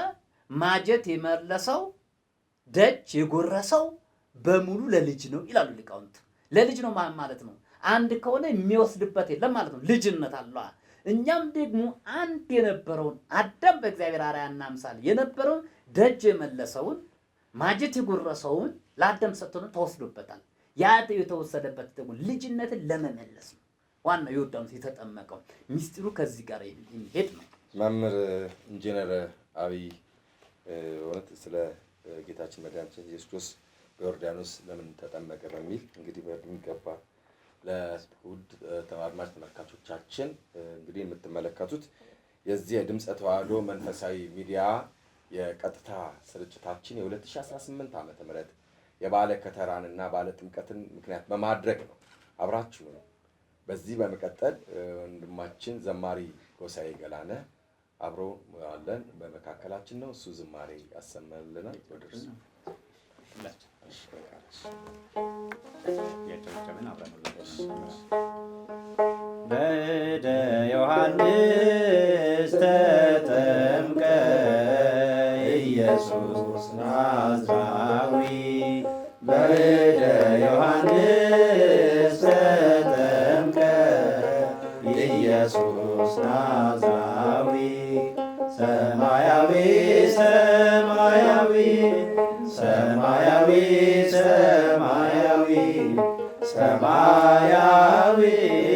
ማጀት የመለሰው ደጅ የጎረሰው በሙሉ ለልጅ ነው ይላሉ ሊቃውንት። ለልጅ ነው ማለት ነው። አንድ ከሆነ የሚወስድበት የለም ማለት ነው። ልጅነት አለ። እኛም ደግሞ አንድ የነበረውን አዳም በእግዚአብሔር አርአያና አምሳል የነበረውን ደጅ የመለሰውን ማጀት የጎረሰውን ለአዳም ሰጥቶን ተወስዶበታል። ያ የተወሰደበት ደግሞ ልጅነትን ለመመለስ ነው። ዋናው ዮርዳኖስ የተጠመቀው ሚስጢሩ ከዚህ ጋር የሚሄድ ነው። መምህር ኢንጂነር አብይ እውነት ስለ ጌታችን መድኃኒታችን ኢየሱስ ክርስቶስ በዮርዳኖስ ለምን ተጠመቀ በሚል እንግዲህ በሚገባ ለውድ ተማርማጅ ተመልካቾቻችን እንግዲህ የምትመለከቱት የዚህ የድምፀ ተዋህዶ መንፈሳዊ ሚዲያ የቀጥታ ስርጭታችን የ2018 ዓመተ ምህረት የባለ ከተራንና ባለ ጥምቀትን ምክንያት በማድረግ ነው። አብራችሁ ነው። በዚህ በመቀጠል ወንድማችን ዘማሪ ጎሳዬ ገላነ አብሮ አለን፣ በመካከላችን ነው። እሱ ዝማሬ ያሰማልናል። ወደርሱ በእደ ዮሐንስ ተጠምቀ ኢየሱስ ናዝራዊ በእደ ዮሐንስ ተጠምቀ ኢየሱስ ናዝራዊ ሰማያዊ ሰማያዊ ሰማያዊ ሰማያዊ ሰማያዊ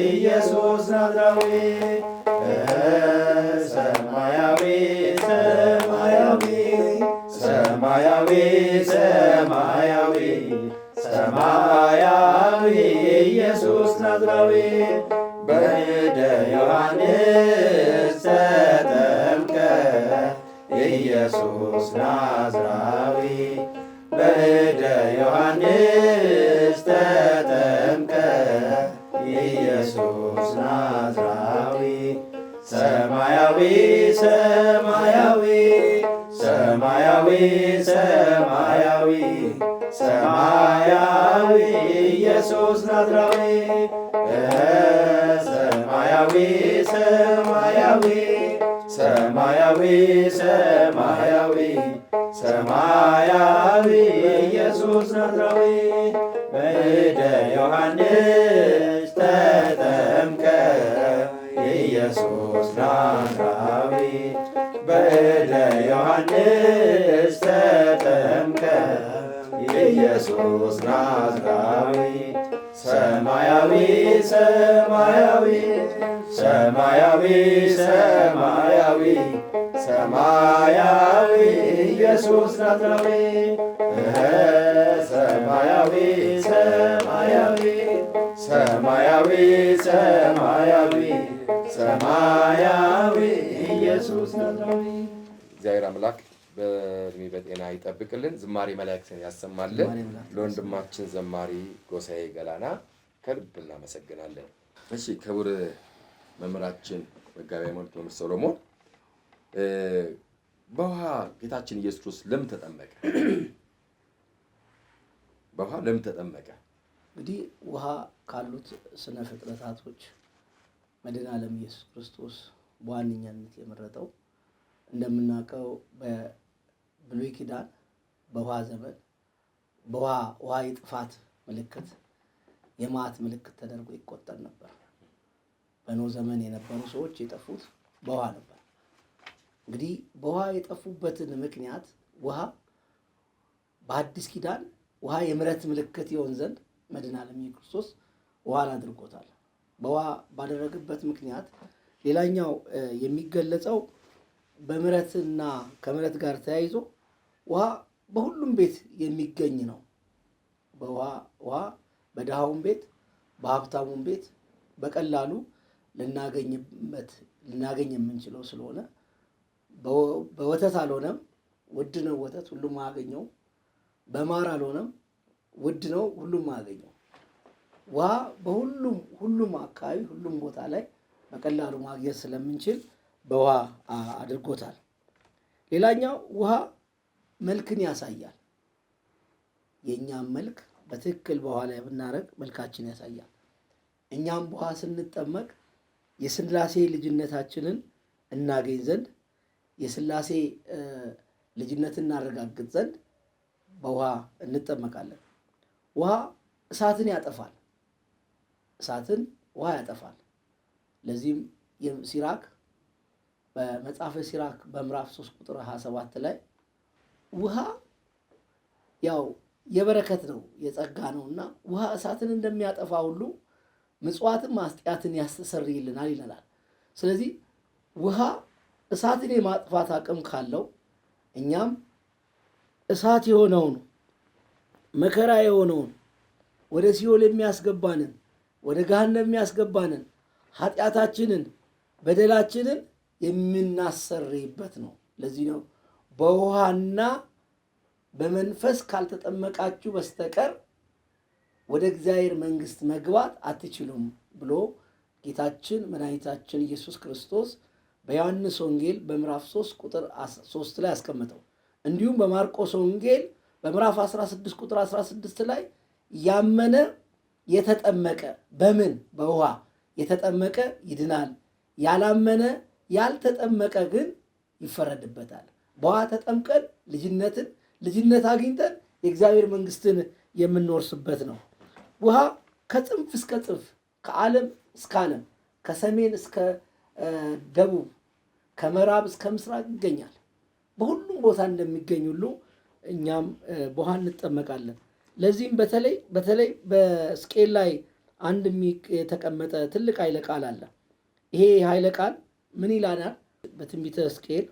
ኢየሱስ ናዝራዊ ሰማያዊ ሰማያዊ ሰማያዊ ሰማያዊ ሰማያዊ ኢየሱስ ናዝራዊ በእደ ዮሐንስ ተጠምቀ ኢየሱስ ናዝራዊ በእደ ዮሐንስ ተጠምቀ ኢየሱስ ናዝራዊ ሰማያዊ ሰማያዊ ሰማያዊ ሰማያዊ ሰማያዊ ኢየሱስ ናዝራዊ ሰማያዊ ሰማያዊ ሰማያዊ ሰማያዊ ሰማያዊ ኢየሱስ ናዝራዊ በእደ ዮሐንስ ተጠምቀ ኢየሱስ ናዝራዊ በእደ ዮሐንስ ኢየሱስ ናዝራዊ ሰማያዊ ሰማያዊ ሰማያዊ ሰማያዊ ሰማያዊ ኢየሱስ ናዝራዊ ሰማያዊ ሰማያዊ ሰማያዊ ሰማያዊ ሰማያዊ ኢየሱስ ናዝራዊ። እግዚአብሔር አምላክ በእድሜ በጤና ይጠብቅልን፣ ዝማሬ መላእክትን ያሰማልን። ለወንድማችን ዘማሪ ጎሳዬ ገላና ከልብ እናመሰግናለን። እሺ ክቡር መምህራችን መጋቤ ሃይማኖት መምህር ሰሎሞን በውሃ ጌታችን ኢየሱስ ክርስቶስ ለምን ተጠመቀ? በውሃ ለምን ተጠመቀ? እንግዲህ ውሃ ካሉት ስነ ፍጥረታቶች መድኃኔዓለም ኢየሱስ ክርስቶስ በዋነኛነት የመረጠው እንደምናውቀው በብሉይ ኪዳን በውሃ ዘመን ውሃ የጥፋት ምልክት የመዓት ምልክት ተደርጎ ይቆጠር ነበር። በኖህ ዘመን የነበሩ ሰዎች የጠፉት በውሃ ነበር። እንግዲህ በውሃ የጠፉበትን ምክንያት ውሃ በአዲስ ኪዳን ውሃ የምሕረት ምልክት ይሆን ዘንድ መድኃኔዓለም ኢየሱስ ክርስቶስ ውሃን አድርጎታል። በውሃ ባደረገበት ምክንያት ሌላኛው የሚገለጸው በምሕረትና ከምሕረት ጋር ተያይዞ ውሃ በሁሉም ቤት የሚገኝ ነው። ውሃ በድሃውም ቤት በሀብታሙም ቤት በቀላሉ ልናገኝ የምንችለው ስለሆነ በወተት አልሆነም፣ ውድ ነው ወተት፣ ሁሉም አያገኘው። በማር አልሆነም፣ ውድ ነው፣ ሁሉም አያገኘው። ውሃ ሁሉም አካባቢ ሁሉም ቦታ ላይ በቀላሉ ማግኘት ስለምንችል በውሃ አድርጎታል። ሌላኛው ውሃ መልክን ያሳያል። የእኛም መልክ በትክክል በውሃ ላይ ብናደርግ መልካችን ያሳያል። እኛም በውሃ ስንጠመቅ የሥላሴ ልጅነታችንን እናገኝ ዘንድ የሥላሴ ልጅነትን እናረጋግጥ ዘንድ በውሃ እንጠመቃለን። ውሃ እሳትን ያጠፋል። ውሃ ያጠፋል። ለዚህም ሲራክ በመጽሐፈ ሲራክ በምዕራፍ 3 ቁጥር 27 ላይ ውሃ ያው የበረከት ነው የጸጋ ነውና ውሃ እሳትን እንደሚያጠፋ ሁሉ ምጽዋትም ኃጢአትን ያስተሰርይልናል ይለናል። ስለዚህ ውሃ እሳትን የማጥፋት አቅም ካለው እኛም እሳት የሆነውን መከራ የሆነውን ወደ ሲኦል የሚያስገባንን ወደ ገሃነም የሚያስገባንን ኃጢአታችንን በደላችንን የምናሰርይበት ነው። ለዚህ ነው በውሃና በመንፈስ ካልተጠመቃችሁ በስተቀር ወደ እግዚአብሔር መንግሥት መግባት አትችሉም ብሎ ጌታችን መድኃኒታችን ኢየሱስ ክርስቶስ በዮሐንስ ወንጌል በምዕራፍ 3 ቁጥር 3 ላይ አስቀመጠው። እንዲሁም በማርቆስ ወንጌል በምዕራፍ 16 ቁጥር 16 ላይ ያመነ የተጠመቀ በምን በውሃ የተጠመቀ ይድናል፣ ያላመነ ያልተጠመቀ ግን ይፈረድበታል። በውሃ ተጠምቀን ልጅነት አግኝተን የእግዚአብሔር መንግሥትን የምንወርስበት ነው። ውሃ ከጽንፍ እስከ ጽንፍ ከዓለም እስከ ዓለም ከሰሜን እስከ ደቡብ ከምዕራብ እስከ ምስራቅ ይገኛል። በሁሉም ቦታ እንደሚገኝ ሁሉ እኛም በውሃ እንጠመቃለን። ለዚህም በተለይ በሕዝቅኤል ላይ አንድ የተቀመጠ ትልቅ ኃይለ ቃል አለ። ይሄ ኃይለ ቃል ምን ይላናል? በትንቢተ ሕዝቅኤል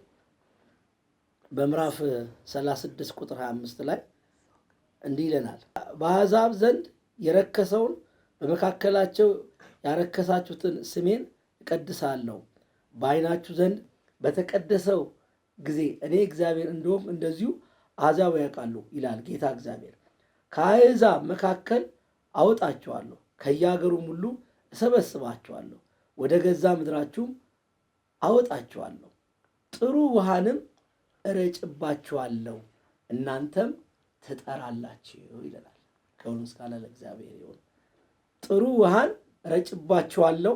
በምዕራፍ 36 ቁጥር 25 ላይ እንዲህ ይለናል። በአሕዛብ ዘንድ የረከሰውን በመካከላቸው ያረከሳችሁትን ስሜን እቀድሳለሁ፣ በዓይናችሁ ዘንድ በተቀደሰው ጊዜ እኔ እግዚአብሔር እንደሆንኩ እንደዚሁ አሕዛብ ያውቃሉ ይላል ጌታ እግዚአብሔር። ከአሕዛብ መካከል አወጣችኋለሁ፣ ከየአገሩም ሁሉ እሰበስባችኋለሁ፣ ወደ ገዛ ምድራችሁም አወጣችኋለሁ፣ ጥሩ ውሃንም እረጭባችኋለሁ፣ እናንተም ትጠራላችሁ ይለናል። ክብር ምስጋና ለእግዚአብሔር ይሁን። ጥሩ ውሃን እረጭባችኋለሁ፣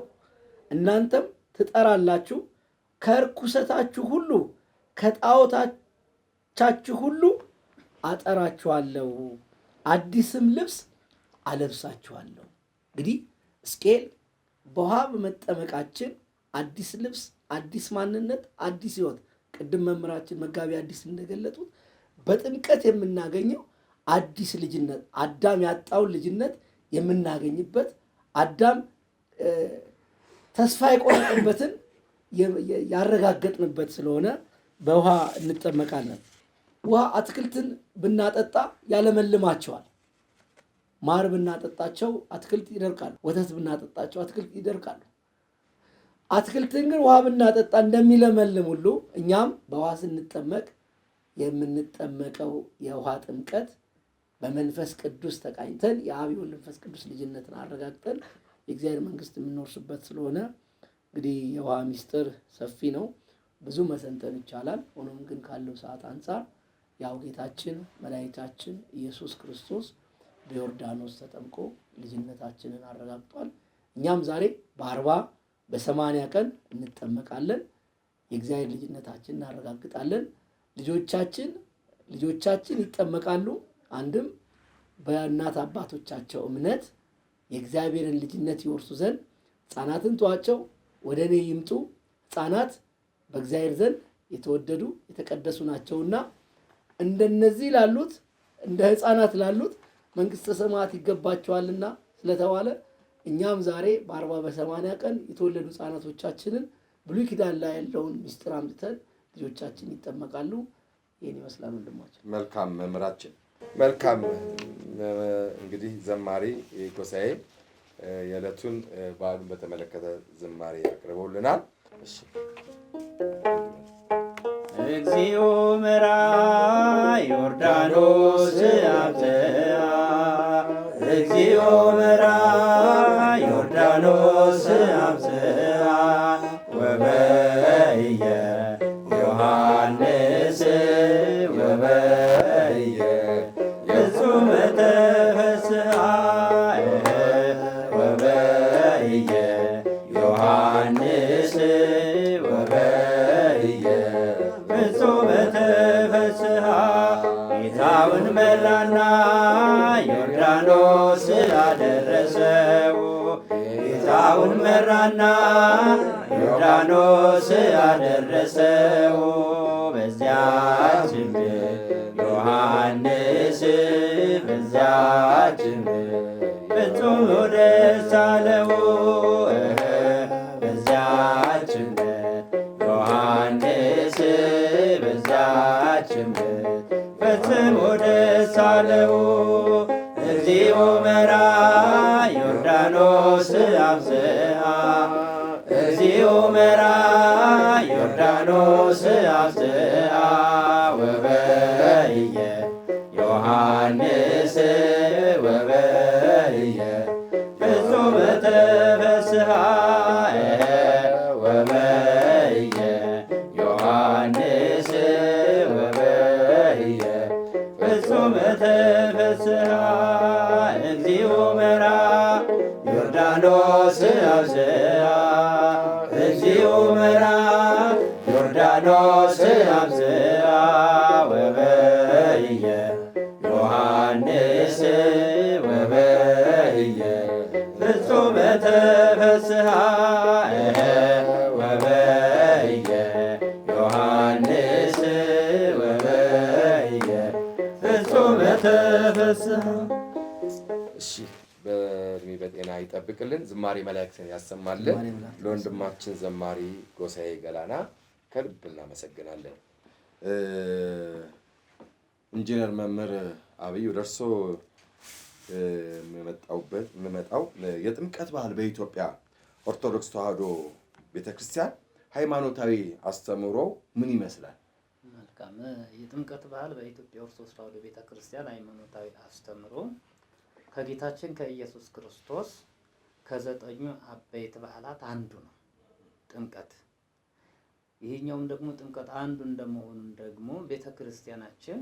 እናንተም ትጠራላችሁ፣ ከርኩሰታችሁ ሁሉ ከጣዖታቻችሁ ሁሉ አጠራችኋለሁ፣ አዲስም ልብስ አለብሳችኋለሁ። እንግዲህ ሕዝቅኤል በውሃ በመጠመቃችን አዲስ ልብስ፣ አዲስ ማንነት፣ አዲስ ሕይወት ቅድም መምህራችን መጋቢ አዲስ እንደገለጡት በጥምቀት የምናገኘው አዲስ ልጅነት አዳም ያጣውን ልጅነት የምናገኝበት አዳም ተስፋ የቆረጠበትን ያረጋገጥንበት ስለሆነ በውሃ እንጠመቃለን። ውሃ አትክልትን ብናጠጣ ያለመልማቸዋል። ማር ብናጠጣቸው አትክልት ይደርቃሉ። ወተት ብናጠጣቸው አትክልት ይደርቃሉ። አትክልትን ግን ውሃ ብናጠጣ እንደሚለመልም ሁሉ እኛም በውሃ ስንጠመቅ የምንጠመቀው የውሃ ጥምቀት በመንፈስ ቅዱስ ተቃኝተን የአብ የወልድ መንፈስ ቅዱስ ልጅነትን አረጋግጠን የእግዚአብሔር መንግስት የምንወርስበት ስለሆነ እንግዲህ የውሃ ሚስጥር ሰፊ ነው፣ ብዙ መሰንተን ይቻላል። ሆኖም ግን ካለው ሰዓት አንጻር ያው ጌታችን መድኃኒታችን ኢየሱስ ክርስቶስ በዮርዳኖስ ተጠምቆ ልጅነታችንን አረጋግጧል። እኛም ዛሬ በ40 በ80 ቀን እንጠመቃለን። የእግዚአብሔር ልጅነታችን እናረጋግጣለን። ልጆቻችን ይጠመቃሉ። አንድም በእናት አባቶቻቸው እምነት የእግዚአብሔርን ልጅነት ይወርሱ ዘንድ ሕፃናትን ተዋቸው፣ ወደ እኔ ይምጡ፣ ሕፃናት በእግዚአብሔር ዘንድ የተወደዱ የተቀደሱ ናቸውና እንደነዚህ ላሉት እንደ ሕፃናት ላሉት መንግሥተ ሰማያት ይገባቸዋልና ስለተባለ እኛም ዛሬ በ40 በ80 ቀን የተወለዱ ሕፃናቶቻችንን ብሉይ ኪዳን ላይ ያለውን ምስጢር አምጥተን ልጆቻችን ይጠመቃሉ። ይህን ይመስላል ወንድማችን። መልካም መምህራችን፣ መልካም እንግዲህ ዘማሪ ጎሳዬ የዕለቱን በዓሉን በተመለከተ ዝማሬ አቅርበውልናል። እሺ እግዚኦ መራ ዮርዳኖስ አብዝሃ እግዚኦ መራ ዮርዳኖስ አብዝሃ ወበየ ዮሐንስ ወበየ ፍጹመ ተፈስሐ ወበየ ዮሐንስ ወበየ ፍጹመ ተፈስሐ ጌታውን መራና ዮርዳኖስ አደረሰው ጌታውን መራና ዮርዳኖስ አደረሰው በዚያች ዮሐንስ በዚያች ፍጹም ደስ አለው በዚያች ዮሐንስ በዚያች ፈጽሞ ደስ አለው እግዚኦ መራ ዮርዳኖስ አብዝሃ እግዚኦ መራ ዮርዳኖስ አብዝሃ ወበየ ዮሐንስ ወበየ ፍጹመ ተፈስሐ ወበየ ዮሐንስ ወበየ ፍጹመ ተፈስሐ እግዚኦ መራ ዮርዳኖስ አብዝሃ እግዚኦ መራ ዮርዳኖስ አብዝሃ ወበየ ዮሐንስ ወበየ ፍጹመ ተፈስሐ ወበየ ዮሐንስ ወበየ ፍጹመ ተፈስሐ። እሺ በእድሜ በጤና ይጠብቅልን፣ ዝማሬ መላእክትን ያሰማልን። ለወንድማችን ዘማሪ ጎሳዬ ገላና ከልብ እናመሰግናለን። ኢንጂነር መምህር አብይ ወደ እርሶ የምመጣው የጥምቀት ባህል በኢትዮጵያ ኦርቶዶክስ ተዋሕዶ ቤተክርስቲያን ሃይማኖታዊ አስተምህሮ ምን ይመስላል? መልካም። የጥምቀት ባህል በኢትዮጵያ ኦርቶዶክስ ተዋሕዶ ቤተክርስቲያን ሃይማኖታዊ አስተምህሮ ከጌታችን ከኢየሱስ ክርስቶስ ከ9 አበይት በዓላት አንዱ ነው ጥምቀት። ይሄኛውም ደግሞ ጥምቀት አንዱ እንደመሆኑ ደግሞ ቤተክርስቲያናችን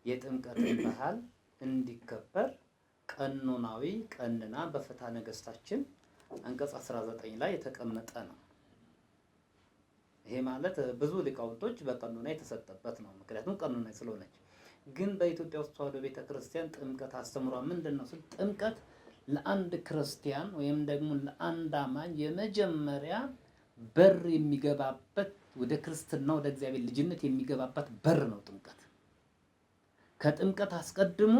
የጥምቀትን ባህል እንዲከበር ቀኖናዊ ቀንና በፍትሐ ነገሥታችን አንቀጽ 19 ላይ የተቀመጠ ነው። ይሄ ማለት ብዙ ሊቃውንቶች በቀኖና የተሰጠበት ነው። ምክንያቱም ቀኖና ስለሆነች። ግን በኢትዮጵያ ውስጥ ተዋሕዶ ቤተክርስቲያን ጥምቀት አስተምሯ ምንድነው? ጥምቀት ለአንድ ክርስቲያን ወይም ደግሞ ለአንድ አማኝ የመጀመሪያ በር የሚገባበት ወደ ክርስትና ወደ እግዚአብሔር ልጅነት የሚገባበት በር ነው ጥምቀት። ከጥምቀት አስቀድሞ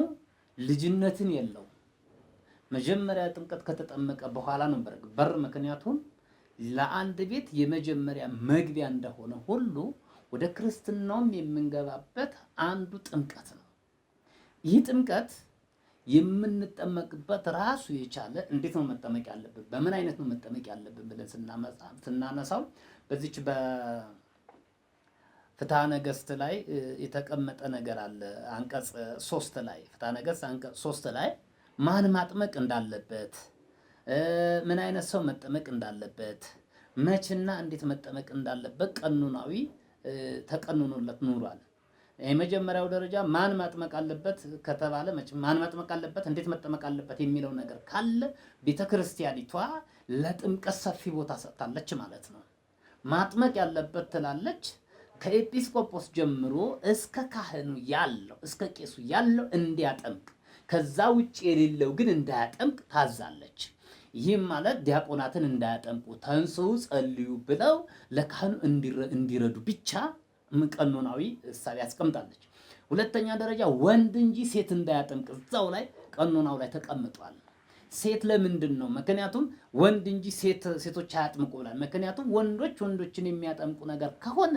ልጅነትን የለው። መጀመሪያ ጥምቀት ከተጠመቀ በኋላ ነው በር። ምክንያቱም ለአንድ ቤት የመጀመሪያ መግቢያ እንደሆነ ሁሉ ወደ ክርስትናውም የምንገባበት አንዱ ጥምቀት ነው። ይህ ጥምቀት የምንጠመቅበት ራሱ የቻለ እንዴት ነው መጠመቅ ያለብን፣ በምን አይነት ነው መጠመቅ ያለብን ብለን ስናነሳው በዚች በፍትሐ ነገሥት ላይ የተቀመጠ ነገር አለ። አንቀጽ 3 ላይ ፍትሐ ነገሥት አንቀጽ 3 ላይ ማን ማጥመቅ እንዳለበት፣ ምን አይነት ሰው መጠመቅ እንዳለበት፣ መችና እንዴት መጠመቅ እንዳለበት ቀኖናዊ ተቀንኖለት ኑሯል። የመጀመሪያው ደረጃ ማን ማጥመቅ አለበት ከተባለ ማን ማጥመቅ አለበት፣ እንዴት መጠመቅ አለበት የሚለው ነገር ካለ ቤተክርስቲያኒቷ ለጥምቀት ሰፊ ቦታ ሰጥታለች ማለት ነው። ማጥመቅ ያለበት ትላለች ከኤጲስቆጶስ ጀምሮ እስከ ካህኑ ያለው እስከ ቄሱ ያለው እንዲያጠምቅ፣ ከዛ ውጭ የሌለው ግን እንዳያጠምቅ ታዛለች። ይህም ማለት ዲያቆናትን እንዳያጠምቁ ተንሥኡ ጸልዩ ብለው ለካህኑ እንዲረዱ ብቻ ቀኖናዊ እሳቤ ያስቀምጣለች። ሁለተኛ ደረጃ ወንድ እንጂ ሴት እንዳያጠምቅ እዛው ላይ ቀኖናው ላይ ተቀምጧል። ሴት ለምንድን ነው? ምክንያቱም ወንድ እንጂ ሴቶች አያጥምቁ ብላል። ምክንያቱም ወንዶችን የሚያጠምቁ ነገር ከሆነ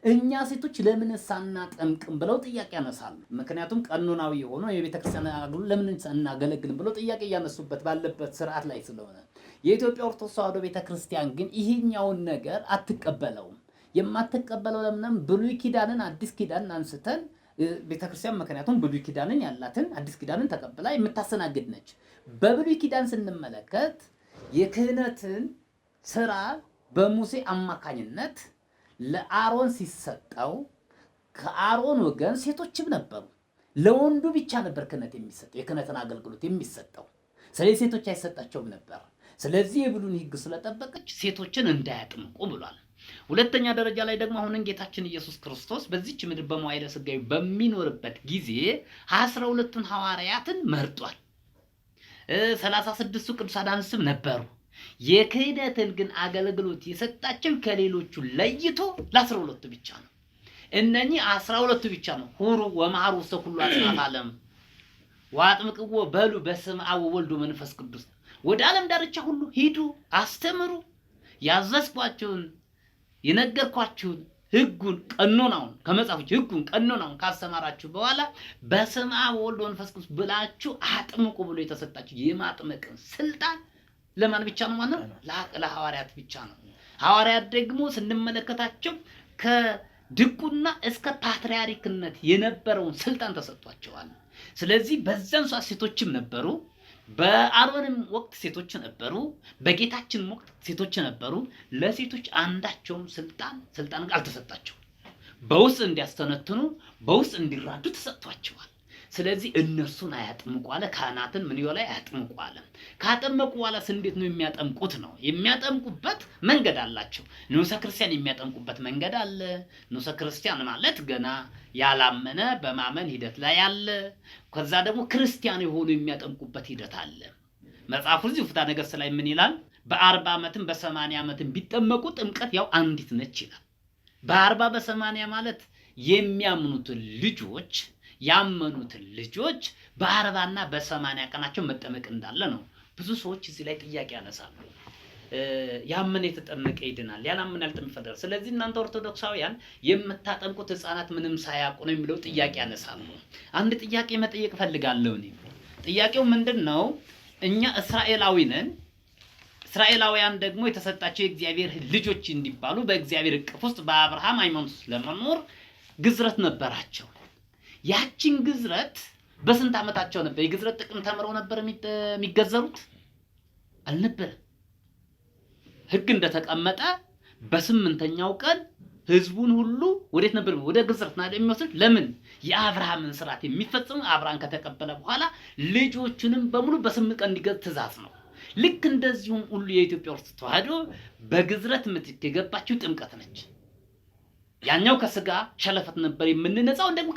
እኛ ሴቶች ለምን ሳናጠምቅም ብለው ጥያቄ ያነሳሉ። ምክንያቱም ቀኖናዊ የሆነ የቤተክርስቲያን አገልግሎት ለምን እናገለግልም ብለው ጥያቄ እያነሱበት ባለበት ስርዓት ላይ ስለሆነ የኢትዮጵያ ኦርቶዶክስ ተዋሕዶ ቤተክርስቲያን ግን ይህኛውን ነገር አትቀበለውም። የማትቀበለው ለምንም ብሉይ ኪዳንን አዲስ ኪዳንን አንስተን ቤተክርስቲያን ምክንያቱም ብሉይ ኪዳንን ያላትን አዲስ ኪዳንን ተቀብላ የምታስተናግድ ነች። በብሉይ ኪዳን ስንመለከት የክህነትን ስራ በሙሴ አማካኝነት ለአሮን ሲሰጠው ከአሮን ወገን ሴቶችም ነበሩ። ለወንዱ ብቻ ነበር ክህነት የሚሰጠው፣ የክህነትን አገልግሎት የሚሰጠው። ስለዚህ ሴቶች አይሰጣቸውም ነበር። ስለዚህ የብሉይን ሕግ ስለጠበቀች ሴቶችን እንዳያጥምቁ ብሏል። ሁለተኛ ደረጃ ላይ ደግሞ አሁን ጌታችን ኢየሱስ ክርስቶስ በዚች ምድር በመዋዕለ ሥጋዌ በሚኖርበት ጊዜ 12ቱን ሐዋርያትን መርጧል። 36ቱ ቅዱሳን አንስትም ነበሩ። የክህነትን ግን አገልግሎት የሰጣቸው ከሌሎቹ ለይቶ ለ12ቱ ብቻ ነው። እነኚህ 12ቱ ብቻ ነው። ሁሩ ወመሃሩ ውስተ ኩሉ አጽናፈ ዓለም ወአጥምቅዎ በሉ በስመ አብ ወወልድ ወመንፈስ ቅዱስ፣ ወደ ዓለም ዳርቻ ሁሉ ሂዱ አስተምሩ፣ ያዘዝኳችሁን የነገርኳችሁን ሕጉን ቀኖናውን ከመጽሐፎች ሕጉን ቀኖናውን ካስተማራችሁ በኋላ በስመ አብ ወወልድ ወመንፈስ ቅዱስ ብላችሁ አጥምቁ ብሎ የተሰጣችሁ የማጥመቅን ስልጣን ለማን ብቻ ነው ማለት ነው? ለሐዋርያት ብቻ ነው። ሐዋርያት ደግሞ ስንመለከታቸው ከድቁና እስከ ፓትርያርክነት የነበረውን ስልጣን ተሰጥቷቸዋል። ስለዚህ በዛን ሰዓት ሴቶችም ነበሩ። በአሮንም ወቅት ሴቶች ነበሩ። በጌታችን ወቅት ሴቶች ነበሩ። ለሴቶች አንዳቸውም ስልጣን አልተሰጣቸውም። በውስጥ እንዲያስተነትኑ በውስጥ እንዲራዱ ተሰጥቷቸዋል። ስለዚህ እነሱን አያጥምቁ አለ። ካህናትን ምን ይወላይ አያጥምቁ አለ። ካጠመቁ በኋላስ እንዴት ነው የሚያጠምቁት? ነው የሚያጠምቁበት መንገድ አላቸው። ንዑሰ ክርስቲያን የሚያጠምቁበት መንገድ አለ። ንዑሰ ክርስቲያን ማለት ገና ያላመነ በማመን ሂደት ላይ ያለ፣ ከዛ ደግሞ ክርስቲያን የሆኑ የሚያጠምቁበት ሂደት አለ። መጽሐፉ እዚህ ፍትሐ ነገሥት ላይ ምን ይላል? በ40 ዓመትም በ80 ዓመትም ቢጠመቁ ጥምቀት ያው አንዲት ነች ይላል። በ40 በ80 ማለት የሚያምኑትን ልጆች ያመኑትን ልጆች በ40 እና በ80 ቀናቸው መጠመቅ እንዳለ ነው። ብዙ ሰዎች እዚህ ላይ ጥያቄ ያነሳሉ። ያመነ የተጠመቀ ይድናል፣ ያላመነ ያልጠመቀ። ስለዚህ እናንተ ኦርቶዶክሳውያን የምታጠምቁት ሕፃናት ምንም ሳያውቁ ነው የሚለው ጥያቄ ያነሳሉ። አንድ ጥያቄ መጠየቅ ፈልጋለሁ እኔ። ጥያቄው ምንድነው? እኛ እስራኤላዊ ነን። እስራኤላውያን ደግሞ የተሰጣቸው የእግዚአብሔር ልጆች እንዲባሉ በእግዚአብሔር እቅፍ ውስጥ በአብርሃም ሃይማኖት ለመኖር ግዝረት ነበራቸው። ያችን ግዝረት በስንት ዓመታቸው ነበር? የግዝረት ጥቅም ተምረው ነበር የሚገዘሩት? አልነበረም። ሕግ እንደተቀመጠ በ8ኛው ቀን ህዝቡን ሁሉ ወዴት ነበር? ወደ ግዝረት ነው የሚወስድ። ለምን? የአብርሃምን ስርዓት የሚፈጽም አብርሃም ከተቀበለ በኋላ ልጆቹንም በሙሉ በ8 ቀን እንዲገዝ ትእዛዝ ነው። ልክ እንደዚሁም ሁሉ የኢትዮጵያ ኦርቶዶክስ ተዋሕዶ በግዝረት ምትክ የገባችው ጥምቀት ነች። ያኛው ከስጋ ሸለፈት ነበር የምንነጻው፣ ደግሞ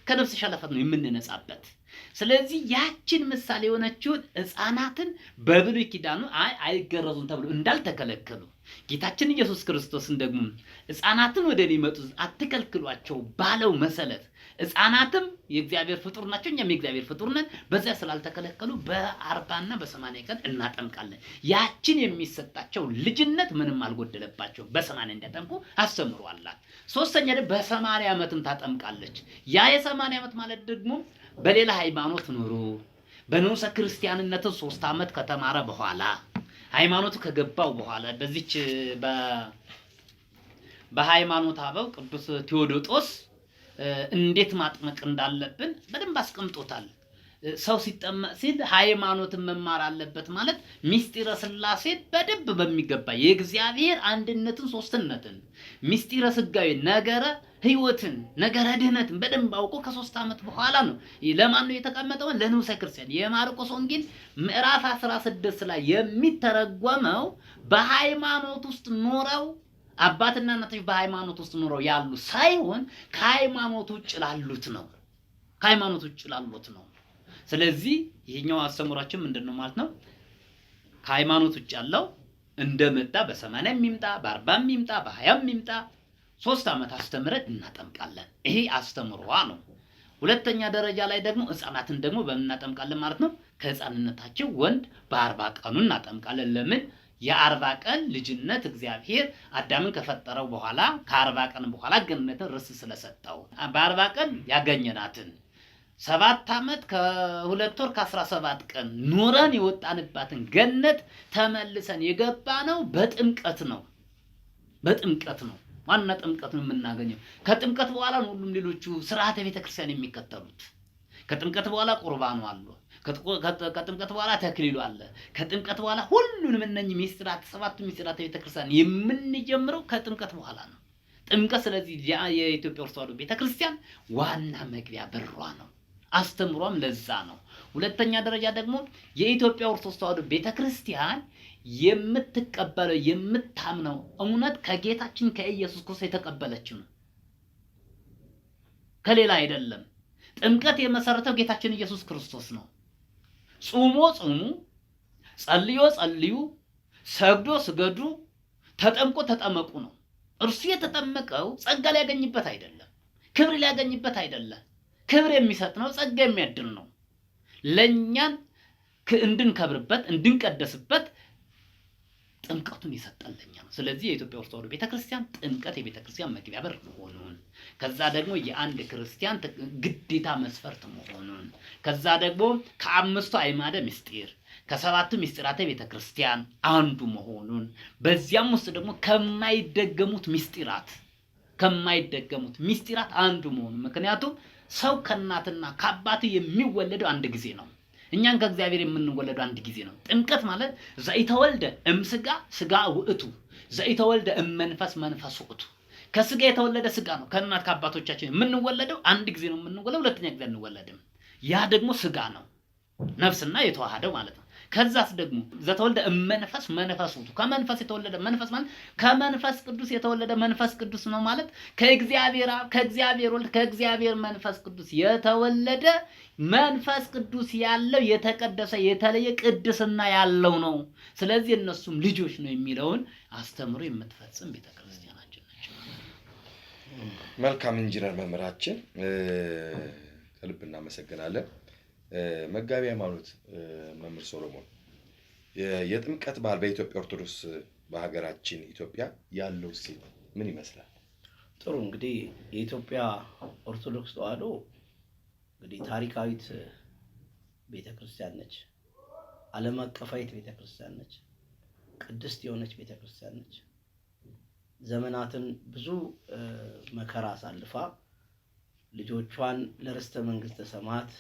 ከነፍስ ሸለፈት ነው የምንነጻበት። ስለዚህ ያችን ምሳሌ የሆነችውን ሕፃናትን በብሉይ ኪዳኑ አይገረዙም ተብሎ እንዳልተከለከሉ ጌታችን ኢየሱስ ክርስቶስን ደግሞ ሕፃናትን ወደ እኔ ይመጡ አትከልክሏቸው ባለው መሰረት ሕፃናትም የእግዚአብሔር ፍጡር ናቸው፣ እኛም የእግዚአብሔር ፍጡር ነን። በዚያ ስላልተከለከሉ በ40 እና በ80 ቀን እናጠምቃለን። ያችን የሚሰጣቸው ልጅነት ምንም አልጎደለባቸው በ80 እንዲያጠምቁ አስተምሯላት። ሶስተኛ ደግሞ በ80 ዓመትም ታጠምቃለች። ያ የ80 ዓመት ማለት ደግሞ በሌላ ሃይማኖት ኑሮ በንዑሰ ክርስቲያንነት 3 ዓመት ከተማረ በኋላ ሃይማኖቱ ከገባው በኋላ በዚች በሃይማኖት አበው ቅዱስ ቴዎዶጦስ እንዴት ማጥመቅ እንዳለብን በደንብ አስቀምጦታል። ሰው ሲጠመቅ ሲል ሃይማኖትን መማር አለበት ማለት ሚስጢረ ሥላሴን በደንብ በሚገባ የእግዚአብሔር አንድነትን ሶስትነትን ሚስጢረ ሥጋዌ ነገረ ሕይወትን ነገረ ድህነትን በደንብ አውቆ ከ3 ዓመት በኋላ ነው። ለማን ነው የተቀመጠው? ለንዑሰ ክርስቲያን። የማርቆስ ወንጌል ምዕራፍ 16 ላይ የሚተረጎመው በሃይማኖት ውስጥ ኖረው አባትና እናቶች በሃይማኖት ውስጥ ኖረው ያሉ ሳይሆን ከሃይማኖት ውጭ ላሉት ነው። ከሃይማኖት ውጭ ላሉት ነው። ስለዚህ ይሄኛው አስተምሯችን ምንድነው ማለት ነው? ከሃይማኖት ውጭ ያለው እንደመጣ በ80 የሚምጣ በ40 የሚምጣ በ20 የሚምጣ 3 ዓመት አስተምረን እናጠምቃለን። ይሄ አስተምሯ ነው። ሁለተኛ ደረጃ ላይ ደግሞ ሕፃናትን ደግሞ በእናጠምቃለን ማለት ነው። ከሕፃንነታቸው ወንድ በ40 ቀኑ እናጠምቃለን። ለምን? የ40 ቀን ልጅነት እግዚአብሔር አዳምን ከፈጠረው በኋላ ከ40 ቀን በኋላ ገነትን ርስት ስለሰጠው በ40 ቀን ያገኘናትን 7 ዓመት ከ2 ወር ከ17 ቀን ኑረን የወጣንባትን ገነት ተመልሰን የገባነው በጥምቀት ነው። በጥምቀት ነው። ዋና ጥምቀት ነው የምናገኘው። ከጥምቀት በኋላ ነው ሁሉም ሌሎቹ ስርዓተ ቤተክርስቲያን የሚከተሉት። ከጥምቀት በኋላ ቁርባኑ አለ። ከጥምቀት በኋላ ተክሊሉ አለ። ከጥምቀት በኋላ ሁሉንም እነኚህ ሚስጥራት 7ቱ ሚስጥራት ቤተክርስቲያን የምንጀምረው ከጥምቀት በኋላ ነው። ጥምቀት ስለዚህ የኢትዮጵያ ኦርቶዶክስ ተዋሕዶ ቤተክርስቲያን ዋና መግቢያ በሯ ነው። አስተምሯም ለዛ ነው። ሁለተኛ ደረጃ ደግሞ የኢትዮጵያ ኦርቶዶክስ ተዋሕዶ ቤተክርስቲያን የምትቀበለው የምታምነው እውነት ከጌታችን ከኢየሱስ ክርስቶስ የተቀበለችው ነው፣ ከሌላ አይደለም። ጥምቀት የመሰረተው ጌታችን ኢየሱስ ክርስቶስ ነው። ጾሞ ጾሙ፣ ጸልዮ ጸልዩ፣ ሰግዶ ስገዱ፣ ተጠምቆ ተጠመቁ ነው። እርሱ የተጠመቀው ጸጋ ሊያገኝበት አይደለም፣ ክብር ሊያገኝበት አይደለም። ክብር የሚሰጥ ነው፣ ጸጋ የሚያድል ነው። ለኛን እንድንከብርበት እንድንቀደስበት ጥምቀቱን የሰጠን ለኛ ነው። ስለዚህ የኢትዮጵያ ኦርቶዶክስ ተዋሕዶ ቤተክርስቲያን ጥምቀት የቤተክርስቲያን መግቢያ በር መሆኑን፣ ከዛ ደግሞ የአንድ ክርስቲያን ግዴታ መስፈርት መሆኑን፣ ከዛ ደግሞ ከ5ቱ አዕማደ ምስጢር ከ7ቱ ምስጢራተ ቤተክርስቲያን አንዱ መሆኑን፣ በዚያም ውስጥ ደግሞ ከማይደገሙት ምስጢራት አንዱ መሆኑን። ምክንያቱም ሰው ከእናትና ከአባቱ የሚወለደው አንድ ጊዜ ነው። እኛን ከእግዚአብሔር የምንወለደው አንድ ጊዜ ነው። ጥምቀት ማለት ዘኢተወልደ እምሥጋ ሥጋ ውእቱ ዘኢተወልደ እመንፈስ መንፈስ ውእቱ። ከሥጋ የተወለደ ሥጋ ነው። ከእናት ከአባቶቻችን የምንወለደው አንድ ጊዜ ነው የምንወለደው፣ ሁለተኛ ጊዜ አንወለድም። ያ ደግሞ ሥጋ ነው፣ ነፍስና የተዋሃደው ማለት ነው። ከዛስ ደግሞ ዘተወልደ እመንፈስ መንፈስ ውእቱ። ከመንፈስ የተወለደ መንፈስ ማለት ከመንፈስ ቅዱስ የተወለደ መንፈስ ቅዱስ ነው ማለት ከእግዚአብሔር አብ ከእግዚአብሔር ወልድ ከእግዚአብሔር መንፈስ ቅዱስ የተወለደ መንፈስ ቅዱስ ያለው የተቀደሰ የተለየ ቅድስና ያለው ነው። ስለዚህ እነሱም ልጆች ነው የሚለውን አስተምሮ የምትፈጽም ቤተክርስቲያናችን ነች። መልካም ኢንጂነር መምህራችን ከልብ እናመሰግናለን። መጋቢ ሃይማኖት መምህር ሶሎሞን የጥምቀት በዓል በኢትዮጵያ ኦርቶዶክስ በሀገራችን ኢትዮጵያ ያለው እሴት ምን ይመስላል? ጥሩ እንግዲህ የኢትዮጵያ ኦርቶዶክስ ተዋሕዶ እንግዲህ ታሪካዊት ቤተክርስቲያን ነች። ዓለም አቀፋዊት ቤተክርስቲያን ነች። ቅድስት የሆነች ቤተክርስቲያን ነች። ዘመናትን ብዙ መከራ አሳልፋ ልጆቿን ለርስተ መንግስተ ሰማያት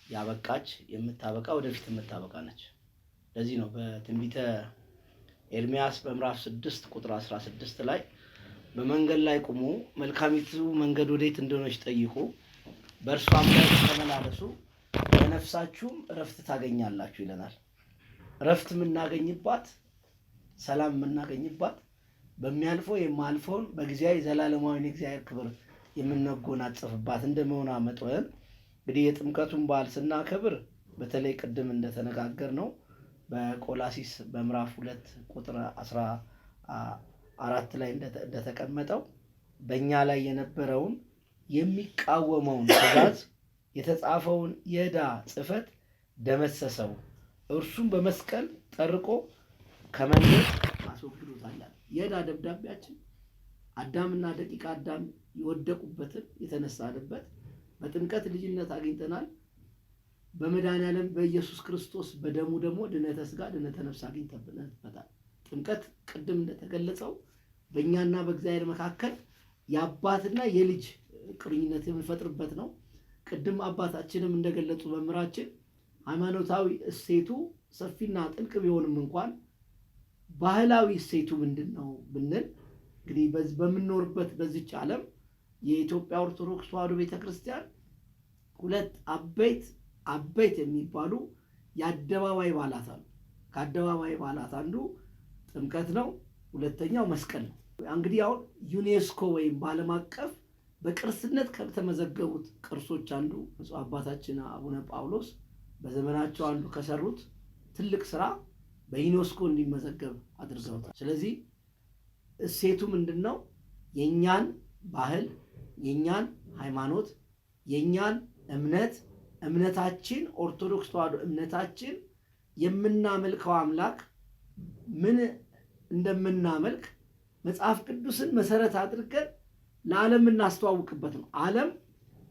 ያበቃች የምታበቃ ወደፊት የምታበቃ ነች። ለዚህ ነው በትንቢተ ኤርምያስ በምዕራፍ 6 ቁጥር 16 ላይ በመንገድ ላይ ቁሙ፣ መልካሚቱ መንገድ ወዴት እንደሆነች ጠይቁ፣ በእርሷም ላይ ተመላለሱ፣ ለነፍሳችሁም እረፍት ታገኛላችሁ ይለናል። እረፍት የምናገኝባት፣ ሰላም የምናገኝባት፣ በሚያልፈው የማልፈውን በጊዜያዊ ዘላለማዊን የእግዚአብሔር ክብር የምንጎናጸፍባት እንደመሆኗ መጠን እንግዲህ የጥምቀቱን በዓል ስናከብር በተለይ ቅድም እንደተነጋገር ነው በቆላሲስ በምዕራፍ 2 ቁጥር 14 ላይ እንደተቀመጠው በእኛ ላይ የነበረውን የሚቃወመውን ትእዛዝ የተጻፈውን የዕዳ ጽሕፈት ደመሰሰው፣ እርሱም በመስቀል ጠርቆ ከመንገድ አስወግዶታል። የዕዳ ደብዳቤያችን አዳምና ደቂቀ አዳም የወደቁበትን የተነሳንበት በጥምቀት ልጅነት አግኝተናል። በመድኃኔዓለም በኢየሱስ ክርስቶስ በደሙ ደግሞ ድነተ ሥጋ ድነተ ነፍስ አግኝተንበታል። ጥምቀት ቅድም እንደተገለጸው በእኛና በእግዚአብሔር መካከል የአባትና የልጅ ቁርኝነት የምንፈጥርበት ነው። ቅድም አባታችንም እንደገለጹ መምህራችን ሃይማኖታዊ እሴቱ ሰፊና ጥልቅ ቢሆንም እንኳን ባህላዊ እሴቱ ምንድን ነው ብንል እንግዲህ በምንኖርበት በዚች ዓለም የኢትዮጵያ ኦርቶዶክስ ተዋሕዶ ቤተክርስቲያን ሁለት አበይት የሚባሉ የአደባባይ በዓላት አሉ። ከአደባባይ በዓላት አንዱ ጥምቀት ነው። ሁለተኛው መስቀል ነው። እንግዲህ አሁን ዩኔስኮ ወይም በዓለም አቀፍ በቅርስነት ከተመዘገቡት ቅርሶች አንዱ ብፁዕ አባታችን አቡነ ጳውሎስ በዘመናቸው አንዱ ከሰሩት ትልቅ ስራ በዩኔስኮ እንዲመዘገብ አድርገውታል። ስለዚህ እሴቱ ምንድን ነው? የእኛን ባህል፣ የእኛን ሃይማኖት፣ የእኛን እምነታችን ኦርቶዶክስ ተዋሕዶ እምነታችን የምናመልከው አምላክ ምን እንደምናመልክ መጽሐፍ ቅዱስን መሰረት አድርገን ለዓለም እናስተዋውቅበት ነው። ዓለም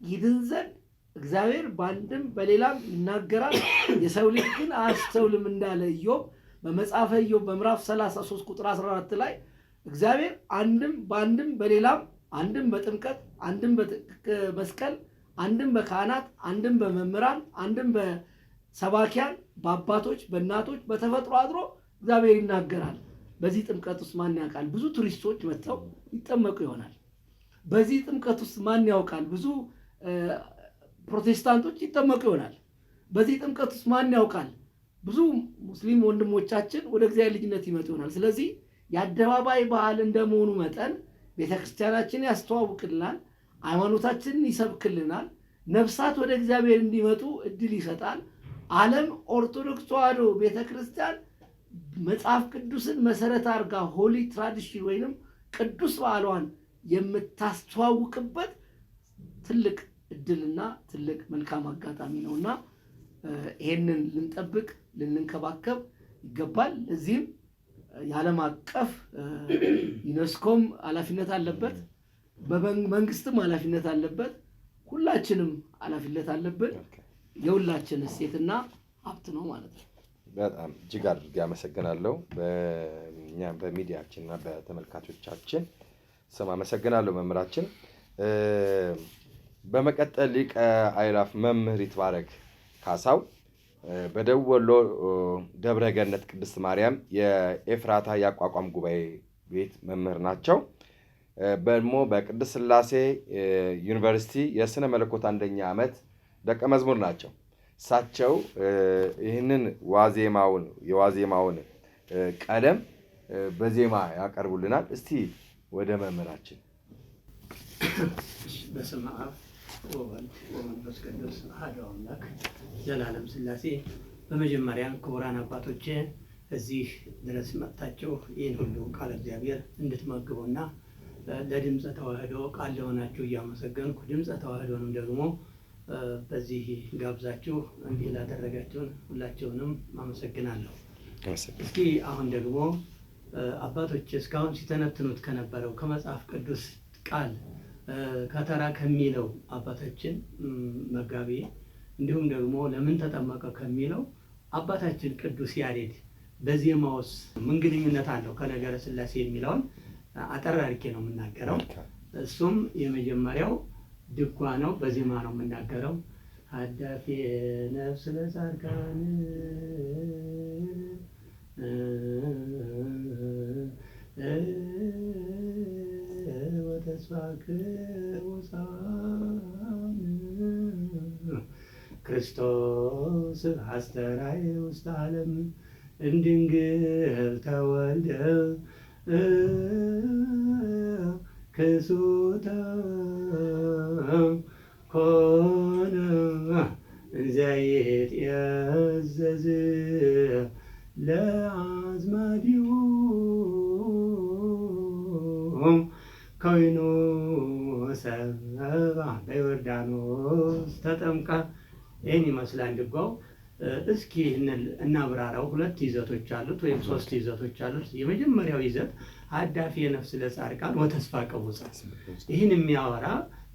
ይድን ዘንድ እግዚአብሔር በአንድም በሌላም ይናገራል፣ የሰው ልጅ ግን አያስተውልም እንዳለ ኢዮብ በመጽሐፈ ኢዮብ በምዕራፍ 33 ቁጥር 14 ላይ እግዚአብሔር በአንድም በሌላም አንድም በጥምቀት አንድም በመስቀል አንድም በካህናት አንድም በመምህራን አንድም በሰባኪያን በአባቶች በእናቶች በተፈጥሮ አድሮ እግዚአብሔር ይናገራል። በዚህ ጥምቀት ውስጥ ማን ያውቃል? ብዙ ቱሪስቶች መጥተው ይጠመቁ ይሆናል። በዚህ ጥምቀት ውስጥ ማን ያውቃል? ብዙ ፕሮቴስታንቶች ይጠመቁ ይሆናል። በዚህ ጥምቀት ውስጥ ማን ያውቃል? ብዙ ሙስሊም ወንድሞቻችን ወደ እግዚአብሔር ልጅነት ይመጡ ይሆናል። ስለዚህ የአደባባይ ባህል እንደመሆኑ መጠን ቤተክርስቲያናችን ያስተዋውቅልናል፣ ሃይማኖታችንን ይሰብክልናል፣ ነፍሳት ወደ እግዚአብሔር እንዲመጡ እድል ይሰጣል። ዓለም ኦርቶዶክስ ተዋሕዶ ቤተክርስቲያን መጽሐፍ ቅዱስን መሰረት አድርጋ ሆሊ ትራዲሽን ወይንም ቅዱስ በዓሏን የምታስተዋውቅበት ትልቅ እድልና ትልቅ መልካም አጋጣሚ ነውና ይሄንን ልንጠብቅ ልንንከባከብ ይገባል። ለዚህም የዓለም አቀፍ ዩኔስኮም ኃላፊነት አለበት፣ በመንግስትም ኃላፊነት አለበት፣ ሁላችንም ኃላፊነት አለብን። የሁላችን እሴትና ሀብት ነው ማለት ነው። በጣም እጅግ አድርጌ አመሰግናለሁ። በእኛም በሚዲያችንና በተመልካቾቻችን ስም አመሰግናለሁ መምህራችን። በመቀጠል ሊቀ አእላፍ መምህር ይትባረክ ካሳው በደቡብ ወሎ ደብረ ገነት ቅድስት ማርያም የኤፍራታ የአቋቋም ጉባኤ ቤት መምህር ናቸው። ደግሞ በቅድስት ሥላሴ ዩኒቨርሲቲ የሥነ መለኮት አንደኛ ዓመት ደቀ መዝሙር ናቸው። እሳቸው ይህንን የዋዜማውን ቀለም በዜማ ያቀርቡልናል። እስቲ ወደ መምህራችን። በስመ አብ ወወልድ ወመንፈስ ቅዱስ አሐዱ አምላክ ዘላለም ሥላሴ። በመጀመሪያ ክቡራን አባቶቼ እዚህ ድረስ መጥታችሁ ይህን ሁሉ ቃል እግዚአብሔር እንድትመግቡና ለድምፀ ተዋህዶ ቃል ለሆናችሁ እያመሰገንኩ ድምፀ ተዋህዶንም ደግሞ በዚህ ጋብዛችሁ እንዲህ ላደረጋችሁን ሁላችሁንም አመሰግናለሁ። እስኪ አሁን ደግሞ አባቶች እስካሁን ሲተነትኑት ከነበረው ከመጽሐፍ ቅዱስ ቃል ከተራ ከሚለው አባታችን መጋቤ እንዲሁም ደግሞ ለምን ተጠመቀ ከሚለው አባታችን ቅዱስ ያሬድ በዜማውስ ምን ግንኙነት አለው ከነገረ ሥላሴ የሚለውን አጠር አድርጌ ነው የምናገረው። እሱም የመጀመሪያው ድጓ ነው፣ በዜማ ነው የምናገረው። ሀዳፌ ነፍስ ለጻድቃን ወተስፋክር ውሳን ክርስቶስ አስተርአየ ውስተ ዓለም እምድንግል ተወልደ ክሱተ ኮነ እንዘይትዔዘዝ ለአዝማዲሁ ኮይኑ ሰብአ በዮርዳኖስ ተጠምቃ። ይህን ይመስላል ድጓው። እስኪ እናብራራው። ሁለት ይዘቶች አሉት ወይም ሶስት ይዘቶች አሉት። የመጀመሪያው ይዘት ሀዳፊ የነፍስ ለጻድቃን ወተስፋ ቀቡፃ፣ ይህን የሚያወራ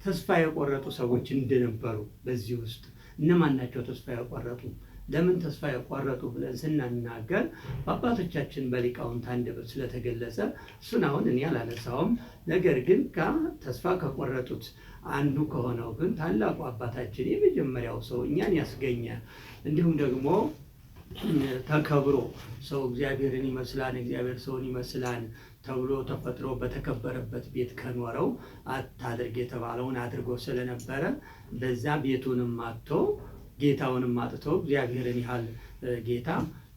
ተስፋ የቆረጡ ሰዎች እንደነበሩ። በዚህ ውስጥ እነማን ናቸው ተስፋ የቆረጡ? ለምን ተስፋ የቆረጡ ብለን ስናናገር በአባቶቻችን በሊቃውንት አንደበት ስለተገለጸ እሱን አሁን እኔ አላነሳውም። ነገር ግን ተስፋ ከቆረጡት አንዱ ከሆነው ግን ታላቁ አባታችን የመጀመሪያው ሰው እኛን ያስገኘ እንዲሁም ደግሞ ተከብሮ ሰው እግዚአብሔርን ይመስላል እግዚአብሔር ሰውን ይመስላል ተብሎ ተፈጥሮ በተከበረበት ቤት ከኖረው አታድርግ የተባለውን አድርጎ ስለነበረ በዛ ቤቱንም አጥቶ ጌታውንም አጥቶ እግዚአብሔርን ያህል ጌታ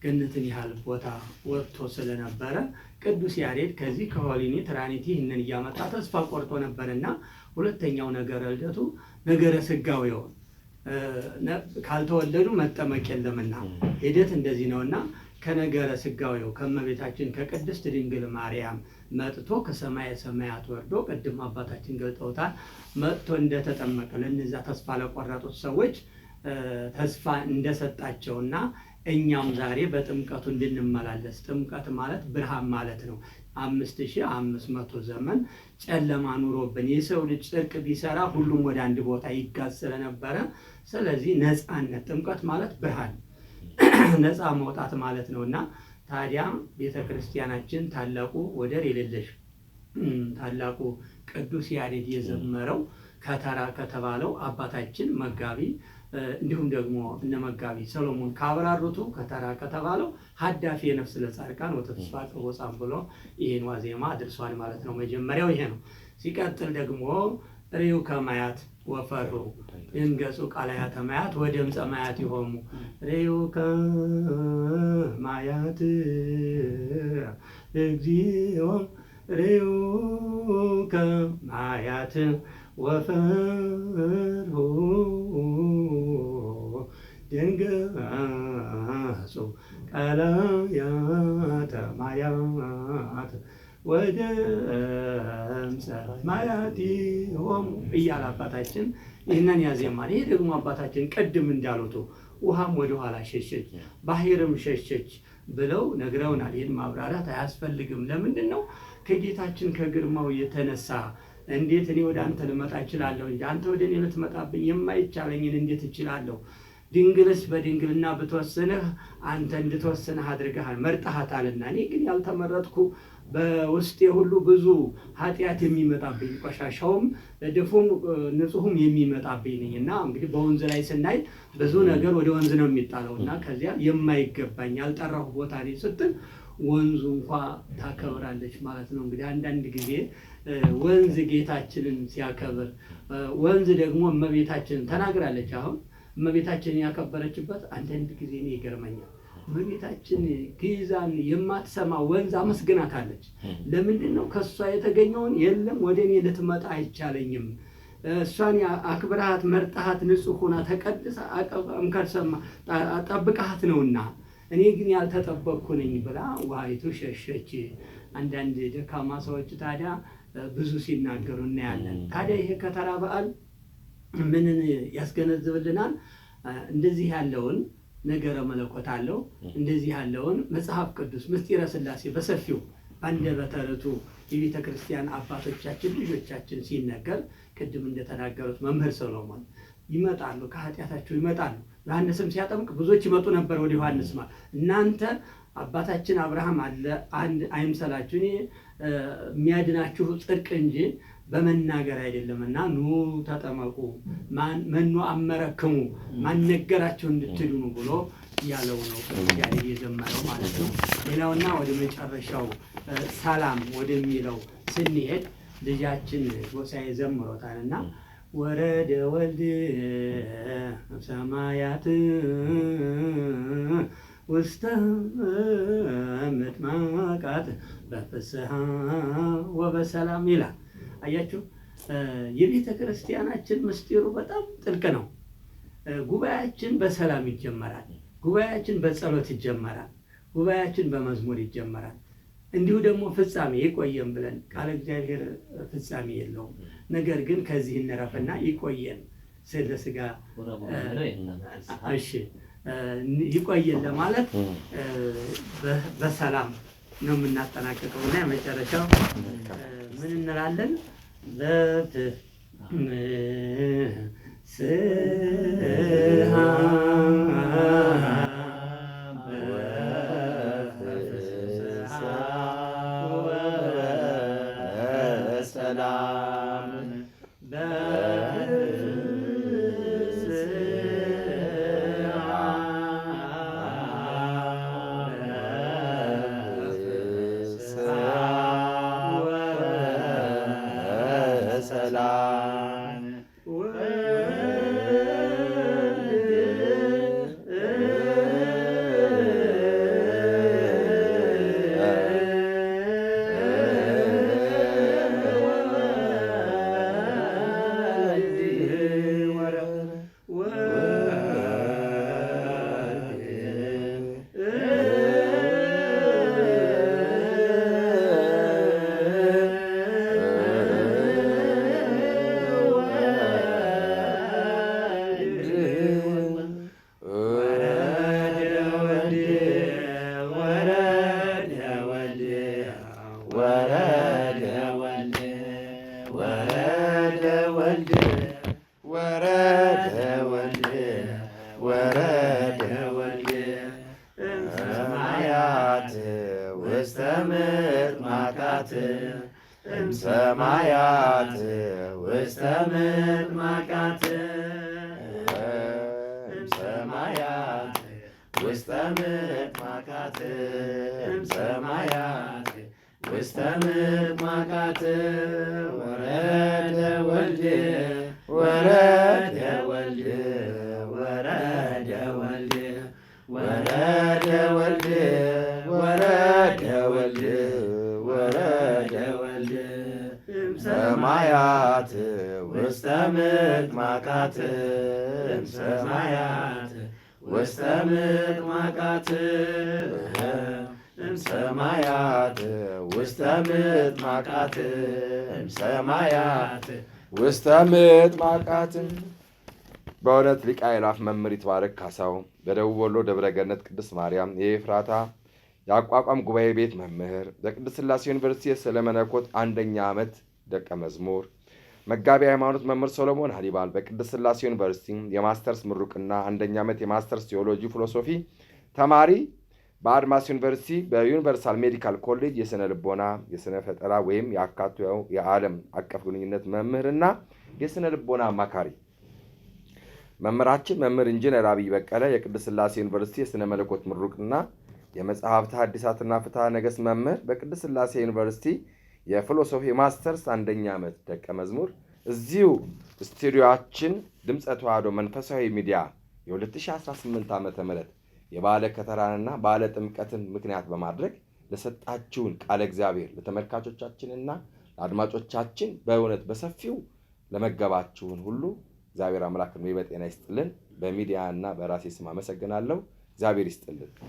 ገነትን ያህል ቦታ ወጥቶ ስለነበረ ቅዱስ ያሬድ ከዚህ ከሆሊኒ ትራኒቲ ይህንን እያመጣ ተስፋ ቆርጦ ነበርና ሁለተኛው ነገረ ልደቱ ነገረ ስጋዌው ካልተወለዱ መጠመቅ የለምና ሂደት እንደዚህ ነውና ከነገረ ስጋዌው ከመቤታችን ከቅድስት ድንግል ማርያም መጥቶ ከሰማየ ሰማያት ወርዶ ቅድም አባታችን ገልጠውታል። መጥቶ እንደተጠመቀ ለነዛ ተስፋ ለቆረጡት ሰዎች ተስፋ እንደሰጣቸውና እኛም ዛሬ በጥምቀቱ እንድንመላለስ ጥምቀት ማለት ብርሃን ማለት ነው። 5500 ዘመን ጨለማ ኑሮብን የሰው ልጅ ጽድቅ ቢሰራ ሁሉም ወደ አንድ ቦታ ይጋዝ ስለነበረ ስለዚህ ነፃነት ጥምቀት ማለት ብርሃን ነፃ መውጣት ማለት ነውና ታዲያ ቤተክርስቲያናችን ታላቁ ወደር የሌለሽ ታላቁ ቅዱስ ያሬድ የዘመረው ከተራ ከተባለው አባታችን መጋቢ እንዲሁም ደግሞ እነ መጋቢ ሰሎሞን ካብራሩቱ ከተራ ከተባለው ሀዳፊ የነፍስ ለጻድቃን ወተስፋ ቀቡፃ ብሎ ይሄን ዋዜማ አድርሷል ማለት ነው። መጀመሪያው ይሄ ነው። ሲቀጥል ደግሞ ርዩ ከማያት ወፈሩ እንገጹ ቃላያተ ማያት ወደምፀ ማያት ይሆሙ ርዩ ከማያት እግዚኦ ርዩ ከማያት ወፈሩ ድንገጹ ቃላያተ ማያት ወደ ማያት ይሆሙ እያለ አባታችን ይህንን ያዜማል። ይሄ ደግሞ አባታችን ቅድም እንዳሉት ውሃም ወደኋላ ሸሸች ባህርም ሸሸች ብለው ነግረውናል። ይህን ማብራራት አያስፈልግም። ለምንድን ነው? ከጌታችን ከግርማው የተነሳ እንዴት እኔ ወደ አንተ ልመጣ እችላለሁ እንጂ አንተ ወደ እኔ ልትመጣብኝ የማይቻለኝን እንዴት እችላለሁ? ድንግልስ በድንግልና ብትወስንህ አንተ እንድትወስንህ አድርገሃል መርጠሃታልና፣ እኔ ግን ያልተመረጥኩ በውስጤ ሁሉ ብዙ ኃጢአት የሚመጣብኝ ቆሻሻውም ድፉም ንጹሕም የሚመጣብኝ ነኝና እንግዲህ በወንዝ ላይ ስናይ ብዙ ነገር ወደ ወንዝ ነው የሚጣለውና ከዚያ የማይገባኝ ያልጠራሁ ቦታ ላይ ስትል ወንዙ እንኳ ታከብራለች ማለት ነው። እንግዲህ አንዳንድ ጊዜ ወንዝ ጌታችንን ሲያከብር ወንዝ ደግሞ እመቤታችንን ተናግራለች። አሁን እመቤታችንን ያከበረችበት አንዳንድ ጊዜ እኔ ይገርመኛል። እመቤታችን ግዛን የማትሰማ ወንዝ አመስግናታለች። ለምንድን ነው? ከእሷ የተገኘውን የለም ወደ እኔ ልትመጣ አይቻለኝም፣ እሷን አክብረሃት መርጠሃት ንጹሕ ሆና ተቀድሳ እምከርሰማ ጠብቀሃት ነውና እኔ ግን ያልተጠበቅኩ ነኝ ብላ ውሃይቱ ሸሸች። አንዳንድ ደካማ ሰዎች ታዲያ ብዙ ሲናገሩ እናያለን። ታዲያ ይሄ ከተራ በዓል ምንን ያስገነዝብልናል? እንደዚህ ያለውን ነገረ መለኮት አለው። እንደዚህ ያለውን መጽሐፍ ቅዱስ ምስጢረ ሥላሴ በሰፊው አንደበተ ርቱዕ የቤተ ክርስቲያን አባቶቻችን ልጆቻችን ሲነገር ቅድም እንደተናገሩት መምህር ሰሎሞን ይመጣሉ፣ ከኃጢአታቸው ይመጣሉ። ዮሐንስም ሲያጠምቅ ብዙዎች ይመጡ ነበር ወደ ዮሐንስ ማለት እናንተ አባታችን አብርሃም አለ አንድ አይምሰላችሁ፣ እኔ የሚያድናችሁ ጽድቅ እንጂ በመናገር አይደለምና ኑ ተጠመቁ መኑ አመረክሙ ማን ነገራችሁ እንድትድኑ ብሎ ያለው ነው ያሬድ የዘመረው ማለት ነው። ሌላውና ወደ መጨረሻው ሰላም ወደሚለው ስንሄድ ልጃችን ጎሳዬ ዘምሮታልና ወረደ ወልድ ሰማያት ውስተ ምጥማቃት በፍስሐ ወበሰላም ይላል። አያችሁ፣ የቤተ ክርስቲያናችን ምስጢሩ በጣም ጥልቅ ነው። ጉባኤያችን በሰላም ይጀመራል። ጉባኤያችን በጸሎት ይጀመራል። ጉባኤያችን በመዝሙር ይጀመራል። እንዲሁ ደግሞ ፍጻሜ ይቆየን ብለን ቃለ እግዚአብሔር ፍጻሜ የለውም። ነገር ግን ከዚህ እንረፍና ይቆየን ስለ ሥጋ እሺ ይቆየን ለማለት በሰላም ነው የምናጠናቀቀው እና የመጨረሻው ምን እንላለን? እምሰማያት ውስተ ምጥማቃት እምሰማያት ውስተ ምጥማቃት እምሰማያት ውስተ ምጥማቃት ወረደ ወልድ ወረደ ወልድ ወረደ ወልድ ወረደ ወልድ ወረደ ወልድ ወረደ ወልድ እምሰማያት ውስተ ምጥማቃት እምሰማያት ውስተ ምጥማቃት እምሰማያት ውስተ ምጥማቃት እምሰማያት ውስተ ምጥማቃት። በእውነት ሊቀ አእላፍ መምህር ይትባረክ ካሳው በደቡብ ወሎ ደብረ ገነት ቅድስት ማርያም የኤፍራታ የአቋቋም ጉባኤ ቤት መምህር፣ በቅድስት ሥላሴ ዩኒቨርሲቲ የስነ መለኮት አንደኛ ዓመት ደቀ መዝሙር፣ መጋቢ ሃይማኖት መምህር ሶሎሞን ሀሊባል በቅድስት ሥላሴ ዩኒቨርሲቲ የማስተርስ ምሩቅና አንደኛ ዓመት የማስተርስ ቴዎሎጂ ፊሎሶፊ ተማሪ፣ በአድማስ ዩኒቨርሲቲ በዩኒቨርሳል ሜዲካል ኮሌጅ የስነ ልቦና የስነ ፈጠራ ወይም የአካቶ የዓለም አቀፍ ግንኙነት መምህርና የስነ ልቦና አማካሪ መምህራችን መምህር ኢንጂነር አብይ በቀለ የቅድስት ሥላሴ ዩኒቨርሲቲ የስነ መለኮት ምሩቅና የመጽሐፍት ሐዲሳትና ፍትሐ ነገሥት መምህር፣ በቅድስት ሥላሴ ዩኒቨርሲቲ የፊሎሶፊ ማስተርስ አንደኛ ዓመት ደቀ መዝሙር፣ እዚሁ ስቱዲዮአችን ድምፀ ተዋሕዶ መንፈሳዊ ሚዲያ የ2018 ዓ.ም የባለ ከተራንና ባለ ጥምቀትን ምክንያት በማድረግ ለሰጣችሁን ቃለ እግዚአብሔር ለተመልካቾቻችንና ለአድማጮቻችን በእውነት በሰፊው ለመገባችሁን ሁሉ እግዚአብሔር አምላክ ዕድሜ በጤና ይስጥልን። በሚዲያ እና በራሴ ስም አመሰግናለሁ። እግዚአብሔር ይስጥልን።